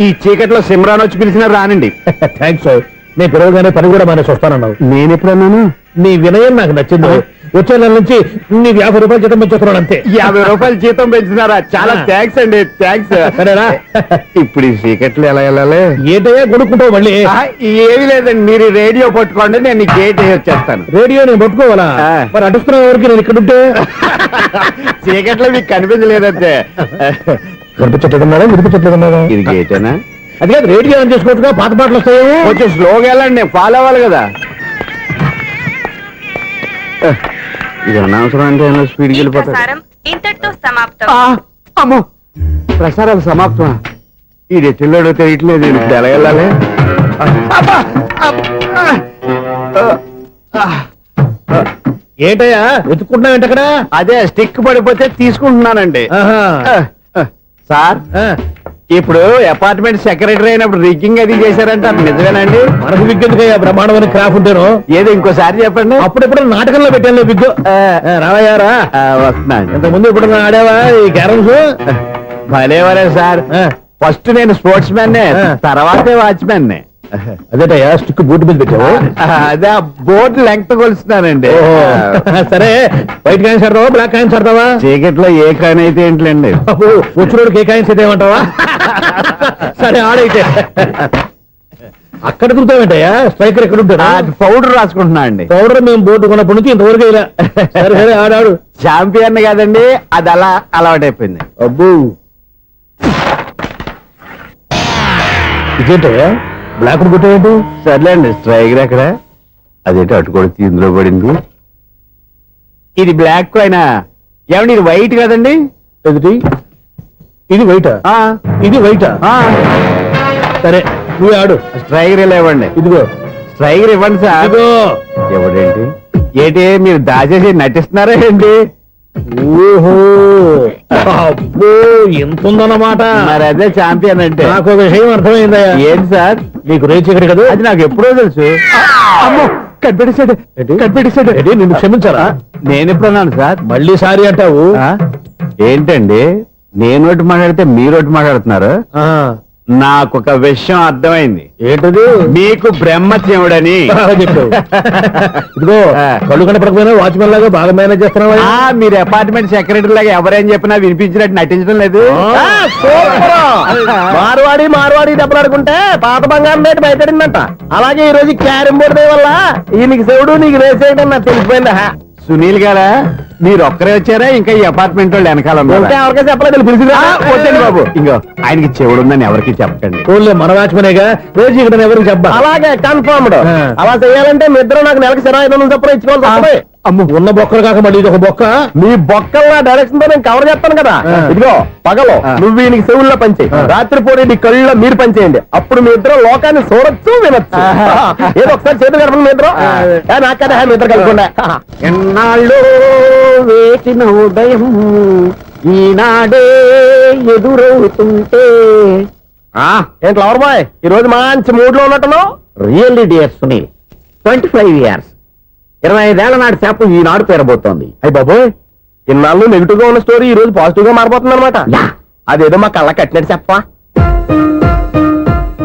ఈ చీకట్లో సిమ్రాన్ వచ్చి పిలిచినా రానండి. థ్యాంక్స్. నేను పిలవగానే పని కూడా మానేసి వస్తానన్నావు. నేను ఎప్పుడన్నాను? నీ వినయం నాకు నచ్చింది. వచ్చే నెల నుంచి నీకు 50 రూపాయలు జీతం పెంచుతున్నాడు అంతే. 50 రూపాయలు జీతం పెంచినారా? చాలా థ్యాంక్స్ అండి, థ్యాంక్స్. సరేనా? ఇప్పుడు ఈ చీకట్లు ఎలా వెళ్ళాలి? ఏంటయ్యా కొనుక్కుంటావు మళ్ళీ? ఏమీ లేదండి, మీరు రేడియో పట్టుకోండి, నేను ఈ గేట్ వచ్చేస్తాను. రేడియో నేను పట్టుకోవాలా? మరి అడుస్తున్న వరకు నేను ఇక్కడ ఉంటే చీకట్లో మీకు కనిపించలేదంతే. కనిపించట్లేదన్నారా వినిపించట్లేదన్నారా? ఇది గేటేనా? అది కాదు, రేడియో ఆన్ చేసుకోవచ్చుగా, పాత పాటలు వస్తాయేమో. కొంచెం స్లోగా వెళ్ళండి, ఫాలో అవ్వాలి కదా. ఇది అనవసరం అంటే స్పీడ్కి వెళ్ళిపోతారు. ఇంతటితో సమాప్తం. అమ్మో, ప్రసారాలు సమాప్తమా? ఈ రెట్టిల్లోడో తెలియట్లేదు, ఇప్పుడు ఎలా వెళ్ళాలి? ఏంటయ్యా వెతుక్కుంటున్నావు ఏంటక్కడ? అదే స్టిక్ పడిపోతే తీసుకుంటున్నానండి. సార్, ఇప్పుడు అపార్ట్మెంట్ సెక్రటరీ అయినప్పుడు రిగ్గింగ్ అది చేశారంటే అది నిజమేనండి? మనకు విగ్గెందుకయ్యా, బ్రహ్మాండమైన క్రాఫ్ ఉంటాను. ఏదో ఇంకోసారి చెప్పండి. అప్పుడెప్పుడు నాటకంలో పెట్టాను బిగ్గు. రావయ్యారా? వస్తున్నాను. ఇంత ముందు ఇప్పుడు ఆడావా ఈ క్యారమ్స్? భలేవరే సార్, ఫస్ట్ నేను స్పోర్ట్స్ మ్యాన్, తర్వాతే వాచ్మెన్. అదేటయ్యా స్టిక్ బూట్ మీద పెట్టావు? అదే బోర్డు లెంగ్త్ కొలుస్తున్నానండి. సరే, వైట్ కాయిన్స్ ఆడతావా బ్లాక్ కాయిన్స్ ఆడతావా? చీకట్లో ఏ కాయిన్ అయితే ఏంటండి? వచ్చినోడికి ఏ కాయిన్స్ అయితే ఏమంటావా? సరే ఆడైతే. అక్కడ తిరుగుతావేంటయ్యా స్ట్రైకర్ ఎక్కడ ఉంటాడా? అది పౌడర్ రాసుకుంటున్నా అండి. పౌడర్ మేము బోర్డు కొన్నప్పటి నుంచి ఇంతవరకు ఇలా. సరే సరే ఆడాడు. ఛాంపియన్ కాదండి, అది అలా అలవాటైపోయింది. అబ్బో ఇదేంటయ్యా బ్లాక్ కొట్టేయండి. సర్లేండి, స్ట్రైకర్ ఎక్కడ? అదేంటి అటుకొడితే ఇందులో పడింది. ఇది బ్లాక్ అయినా ఏమండి, ఇది వైట్ కదండి? ఎదుటి ఇది వైటా? ఆ, ఇది వైటా? ఆ. సరే నువ్వు ఆడు. స్ట్రైకర్ ఇలా ఇవ్వండి. ఇదిగో స్ట్రైకర్ ఇవ్వండి సార్. ఇదిగో. ఎవడేంటి ఏంటి మీరు దాచేసి నటిస్తున్నారా ఏంటి? ఓహో అబ్బో ఎంత ఉందన్నమాట. మరి అదే ఛాంపియన్ అంటే. నాకు విషయం అర్థమైందయ్యా. ఏంటి సార్? నీకు రేచి ఇక్కడ కదా? అది నాకు ఎప్పుడో తెలుసు. అమ్మో, కనిపెట్టేశాడు కనిపెట్టేశాడు. ఏంటి, నిన్ను క్షమించారా? నేను ఎప్పుడన్నాను సార్? మళ్ళీ సారీ అంటావు? ఆ? ఏంటండి నేను ఒకటి మాట్లాడితే మీరు ఒకటి మాట్లాడుతున్నారు? ఆ, నాకు ఒక విషయం అర్థమైంది. ఏంటది? మీకు బ్రహ్మత్యముడని. బాగా చెప్పావు. ఇదిగో కళ్ళు కనపడకపోయినా వాచ్మెన్ లాగా బాగా మేనేజ్ చేస్తున్నావా? ఆ, మీరు అపార్ట్మెంట్ సెక్రటరీ లాగా ఎవరేం చెప్పినా వినిపించినట్టు నటించడం లేదు. మార్వాడి దెబ్బలాడుకుంటే పాత బంగారం రేటు బయటడిందంట. అలాగే ఈ రోజు క్యారం బోర్డు వల్ల నీకు శివుడు నీకు రేసేయడం నాకు తెలిసిపోయిందా? సునీల్ గారా, మీరు ఒక్కరే వచ్చారా? ఇంకా ఈ అపార్ట్మెంట్ వాళ్ళు వెనకాల ఉన్నారా? ఇంకా ఎవరికైనా చెప్పలేదు, పిలిచిరా. వద్దండి బాబు, ఇంకో ఆయనకి చెవుడు ఉందని ఎవరికి చెప్పకండి. ఊళ్ళో మన వాచ్మెనేగా రోజు ఇక్కడ ఎవరికి చెప్పా. అలాగే కన్ఫర్మ్డ్. అలా చేయాలంటే మీ ఇద్దరు నాకు నెలకి 2500 చొప్పున ఇచ్చుకోవాలి తప్పదు. అమ్మ ఉన్న బొక్కలు కాక మళ్ళీ ఇది ఒక బొక్క. మీ బొక్కల డైరెక్షన్ తో నేను కవర్ చేస్తాను కదా. ఇదిగో పగలో నువ్వు వీనికి చెవుల్లో పనిచేయి, రాత్రిపూట నీ కళ్ళలో మీరు పనిచేయండి. అప్పుడు మీ ఇద్దరు లోకాన్ని చూడొచ్చు వినొచ్చు. ఏదో ఒకసారి చేతులు కడపండి మీ ఇద్దరు. నాకు కదా మీ ఇద్దరు కలుపుకుండా. ఎన్నాళ్ళు వేచిన ఉదయం ఈనాడే ఎదురవుతుంటే. ఏంటి లవర్ బాయ్, ఈ రోజు మంచి మూడ్ లో ఉన్నట్టున్నావు? రియల్లీ డియర్ సునీల్, 25 years 25 ఏళ్ల నాటి చేప ఈనాడు పేరబోతోంది. అయ్యి బాబోయ్, ఇన్నాళ్ళు నెగిటివ్ గా ఉన్న స్టోరీ ఈ రోజు పాజిటివ్ గా మారిపోతుంది అనమాట. యా. అదేదో మా కళ్ళ కట్టినట్టు చెప్పా.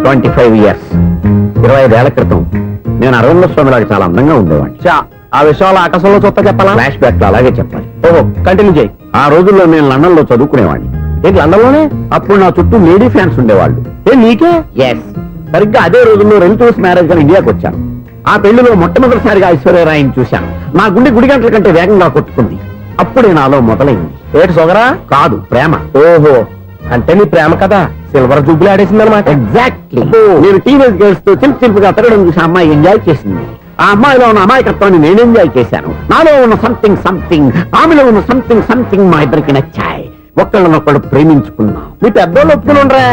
25 years 25 ఏళ్ల క్రితం నేను అరవింద స్వామిలాగా చాలా అందంగా ఉండేవాడిని. చా, ఆ విషయాలు ఆకాశంలో చూస్తా చెప్పాలా? ఫ్లాష్ బ్యాక్ లో అలాగే చెప్పాలి. ఓహో, కంటిన్యూ చేయి. ఆ రోజుల్లో నేను లండన్ లో చదువుకునేవాడిని. ఏంటి లండన్ లోనే? అప్పుడు నా చుట్టూ లేడీ ఫ్యాన్స్ ఉండేవాళ్ళు. నీకే? ఎస్, సరిగ్గా అదే రోజుల్లో రిలేటివ్స్ మ్యారేజ్ గా ఇండియాకి వచ్చాను. ఆ పెళ్లిలో మొట్టమొదటిసారిగా ఐశ్వర్యరాయని చూశాను. నా గుండె గుడి గంటల కంటే వేగంగా కొట్టుకుంది. అప్పుడే నాలో మొదలైంది. ఏటి సొగరా? కాదు, ప్రేమ. ఓహో, అంటే నీ ప్రేమ కదా సిల్వర్ జూబ్లీ ఆడేసింది అనమాట. ఎగ్జాక్ట్లీ. నేను టీనేజ్ గర్ల్స్ తో చిలిపిగా తిరగడం చూసి ఆ అమ్మాయి ఎంజాయ్ చేసింది. ఆ అమ్మాయిలో ఉన్న అమాయకత్వాన్ని నేను ఎంజాయ్ చేశాను. నాలో ఉన్న సంథింగ్ ఆమెలో ఉన్న సంథింగ్ మా ఇద్దరికి నచ్చాయి. ఒక్కళ్ళనొక్కడు ప్రేమించుకున్నాం. మీ పెద్దోళ్ళు ఒప్పుకుని ఉండరా?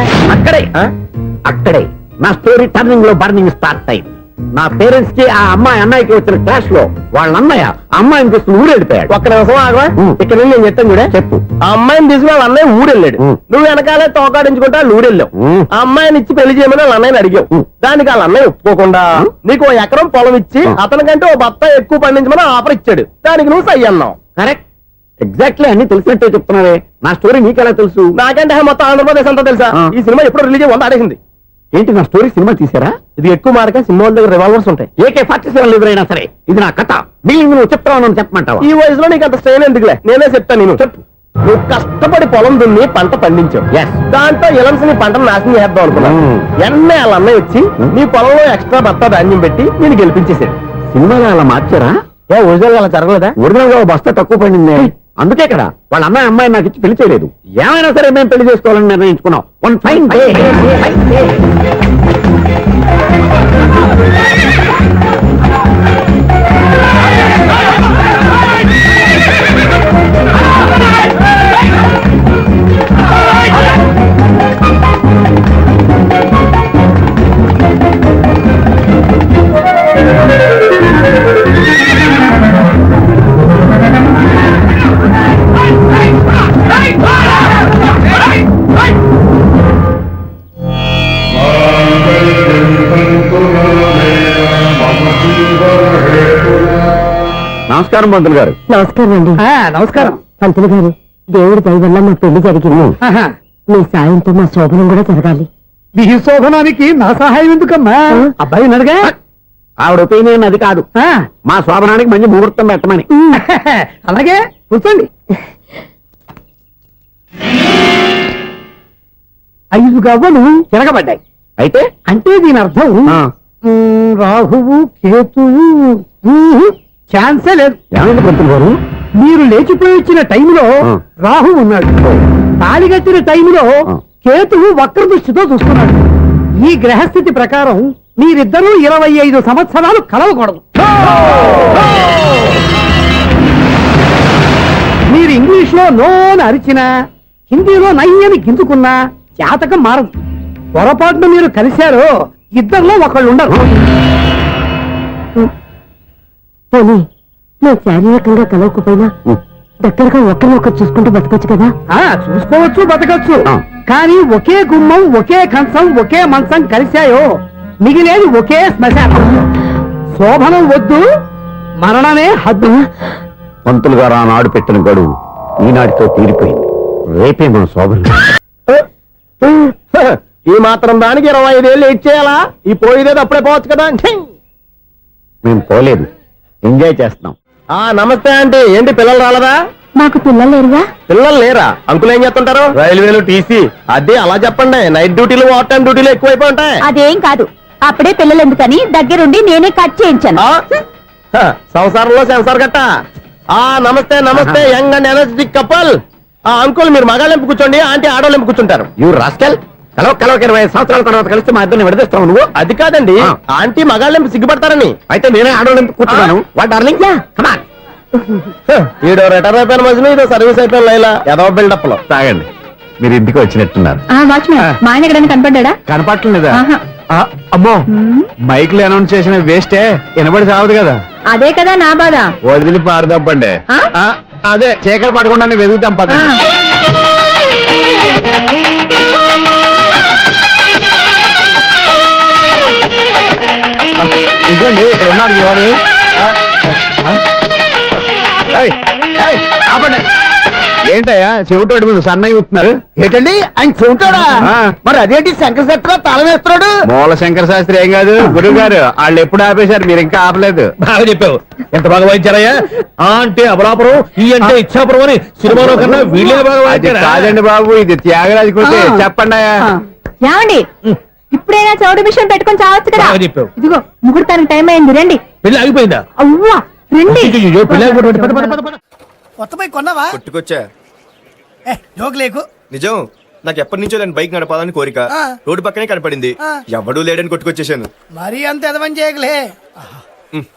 అక్కడే నా స్టోరీ టర్నింగ్ లో బర్నింగ్ స్టార్ట్ అయింది. నా పేరెంట్స్ కి ఆ అమ్మాయి అన్నయ్యకి వచ్చిన క్లాష్ లో వాళ్ళ అన్నయ్య అమ్మాయిని తీసుకుని ఊరెళ్ళిపోయాడు. ఒక్క నిమిషం ఆగవా? ఇక్కడ నుంచి నేను చెప్తాను చూడే. చెప్పు. ఆ అమ్మాయిని తీసుకుని వాళ్ళ అన్నయ్య ఊరెళ్ళాడు. నువ్వు వెనకాలే తోకాడించుకుంటా వాళ్ళు ఊరెళ్ళావు. ఆ అమ్మాయిని ఇచ్చి పెళ్లి చేయమని వాళ్ళ అన్నయ్యని అడిగావు. దానికి వాళ్ళ అన్నయ్య ఒప్పుకోకుండా నీకు 1 ఎకరం పొలం ఇచ్చి అతనికంటే ఓ బత్త ఎక్కువ పండించమని ఆఫర్ ఇచ్చాడు. దానికి నువ్వు సై అన్నావు. కరెక్ట్, ఎగ్జాక్ట్లీ అన్ని తెలిసినట్టే చెప్తున్నావే. నా స్టోరీ నీకెలా తెలుసు? నాకంటే మొత్తం ఆంధ్రప్రదేశ్ అంతా తెలుసా? ఈ సినిమా ఎప్పుడు రిలీజ్ 100 ఆడేసింది. ఏంటి, నా స్టోరీ సినిమా తీసారా? ఇది ఎక్కువ మార్క సినిమా వాళ్ళ దగ్గర రివాల్వర్స్ ఉంటాయి. AK-47 ఎదురైనా సరే ఇది నా కథ. బిల్లింగ్ నువ్వు చెప్తావు చెప్పమంటావా? ఈ వయసులో నీకు అంత స్ట్రెయిన్ ఎందుకులే, నేనే చెప్తాను. నేను చెప్పు. నువ్వు కష్టపడి పొలం దున్ని పంట పండించావు. దాంతో ఇలమ్స్ నీ పంటను నాశనం చేద్దాం అనుకున్నావు. ఎన్నే వాళ్ళ అన్నయ్య వచ్చి నీ పొలంలో ఎక్స్ట్రా బత్తా ధాన్యం పెట్టి నేను గెలిపించేసాడు. సినిమాలో అలా మార్చారా? ఒరిజినల్ అలా జరగలేదా? ఒరిజినల్ గా బస్తా తక్కువ పండింది. అందుకే కదా వాళ్ళ అమ్మాయి నాకు ఇచ్చి పెళ్లి చేయలేదు. ఏమైనా సరే మేము పెళ్లి చేసుకోవాలని నిర్ణయించుకున్నాం. One fine day. నమస్కారం పంతులు గారు. నమస్కారం అండి. నమస్కారం. పంతులు గారు, దేవుడి దయ వల్ల మా పెళ్లి జరిగింది. మీ సాయంతో మా శోభనం కూడా జరగాలి. మీ శోభనానికి నా సహాయం ఎందుకమ్మా? అబ్బాయి ఉన్నాడుగా. ఆవిడ ఒపీనియన్ అది కాదు. మా శోభనానికి మంచి ముహూర్తం పెట్టమని. అలాగే కూర్చోండి. 5 గవ్వలు తిరగబడ్డాయి. అయితే అంటే దీని అర్థం రాహువు కేతువు ఛాన్సే లేదు. ఏమైంది పంతులు గారు? మీరు లేచిపోయి వచ్చిన టైంలో రాహు ఉన్నాడు, తాళిగట్టిన టైంలో కేతువు వక్ర దృష్టితో చూస్తున్నాడు. ఈ గ్రహస్థితి ప్రకారం మీరిద్దరూ 25 సంవత్సరాలు కలవకూడదు. మీరు ఇంగ్లీష్ లో నోని అరిచినా, హిందీలో నయ్యని గింజుకున్నా జాతకం మారదు. పొరపాటున మీరు కలిశారో ఇద్దరిలో ఒకళ్ళు ఉండరు. పోనీ మేము శారీరకంగా కలవకపోయినా దగ్గరగా ఒకరినొకరు చూసుకుంటూ బతకొచ్చు కదా. చూసుకోవచ్చు, బతకచ్చు. కానీ ఒకే గుమ్మం, ఒకే కంచం, ఒకే మంచం కలిశాయో మిగిలేది ఒకే శ్మశానం. శోభనం వద్దు, మరణమే హద్దు. పంతులు గారు ఆనాడు పెట్టిన గడువు ఈనాటితో తీరిపోయింది. రేపే మన శోభనం. ఈ మాత్రం దానికి 25 ఏళ్ళు వెయిట్ చేయాలా? ఈ పోయేదేదో అప్పుడే పోవచ్చు కదా. మేము పోలేదు, ఎంజాయ్ చేస్తున్నాం. నమస్తే ఆంటీ. ఏంటి పిల్లలు రాలదా? మాకు పిల్లలు లేరుగా. పిల్లలు లేరా? అంకులు ఏం చేస్తుంటారు? రైల్వేలు టీసీ. అదే అలా చెప్పండి. నైట్ డ్యూటీలు, ఓవర్ టైం డ్యూటీలు ఎక్కువైపోయి ఉంటాయి. అదేం కాదు, అప్పుడే పిల్లలు ఎందుకని దగ్గరుండి నేనే కట్ చేయించాను. సంసారంలో సెన్సార్ గట్ట. నమస్తే నమస్తే, young and energetic couple. Uncle మీరు మగాళ్ళెంపు కూర్చోండి, ఆంటీ ఆడోళ్ళెంపు కూర్చుంటారు. యూ రాస్కెల్, కలవక 20 సంవత్సరాల తర్వాత కలిస్తే మా ఇద్దరిని విడదీస్తావు నువ్వు. అది కాదండి, ఆంటీ మగాళ్ళెంపు సిగ్గుపడతారని. అయితే నేనే ఆడోళ్ళెంపు కూర్చున్నాను. What darling, come on. ఈడో రిటైర్ అయిపోయిన మధ్యలో ఇదో సర్వీస్ అయిపోయిన లైలా ఏదో బిల్డప్ లో. తాగండి, మీరు ఇంటికి వచ్చినట్టున్నారు. వాచ్మెన్ మా ఆయన ఎక్కడైనా కనపడ్డా? కనపట్లేదా? అమ్మో, మైక్ లో అనౌన్స్ చేసిన వేస్టే, వినబడి సావదు కదా. అదే కదా నా బాధ. వదిలి పారదప్పండి. అదే చీకటి పడకుండా వెతుకుతాం పద. ఇదండి ఇక్కడ ఉన్నారు ఎవరు? ఏంటయ్యా చెవిటోడి మీద సన్నయ్య అవుతున్నారు? ఏంటండి ఆయన చూంటాడా? మరి అదేంటి శంకర శెట్టిలో తాళం వేస్తున్నాడు? మూల శంకర శాస్త్రి ఏం కాదు, గురువు గారు వాళ్ళు ఎప్పుడు ఆపేశారు, మీరు ఇంకా ఆపలేదు. బాగా చెప్పావు, ఎంత బాగా వాయించారయ్యా. అంటే అబలాపురం, ఈ అంటే ఇచ్చాపురం అని సినిమాలో కన్నా వీళ్ళే బాగా వాయించారు. కాదండి బాబు, ఇది త్యాగరాజు కృతి. చెప్పండి అయ్యా. ఏమండి, ఇప్పుడైనా చౌడు మిషన్ పెట్టుకొని చావచ్చు కదా. బాగా చెప్పావు. ఇదిగో ముహూర్తానికి టైం అయింది, రండి. పెళ్లి ఆగిపోయిందా? అవ్వా రండి. కొత్త బైక్ కొన్నావా? కొట్టుకొచ్చా. జోక్ లేకు. నిజం, నాకు ఎప్పటి నుంచో నేను బైక్ నడపాలని కోరిక. రోడ్డు పక్కనే కనపడింది, ఎవడూ లేడని కొట్టుకొచ్చేసాను. మరీ అంత ఎదవని చేయగలే.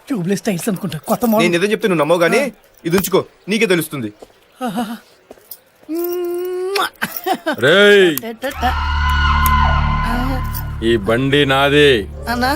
ట్యూబ్లెస్ టైర్స్ అనుకుంటా, కొత్త నేను మోడల్. నిజం చెప్తే నువ్వు నమ్మవు గానీ ఇది ఉంచుకో, నీకే తెలుస్తుంది. ఈ బండి నాది అన్నా.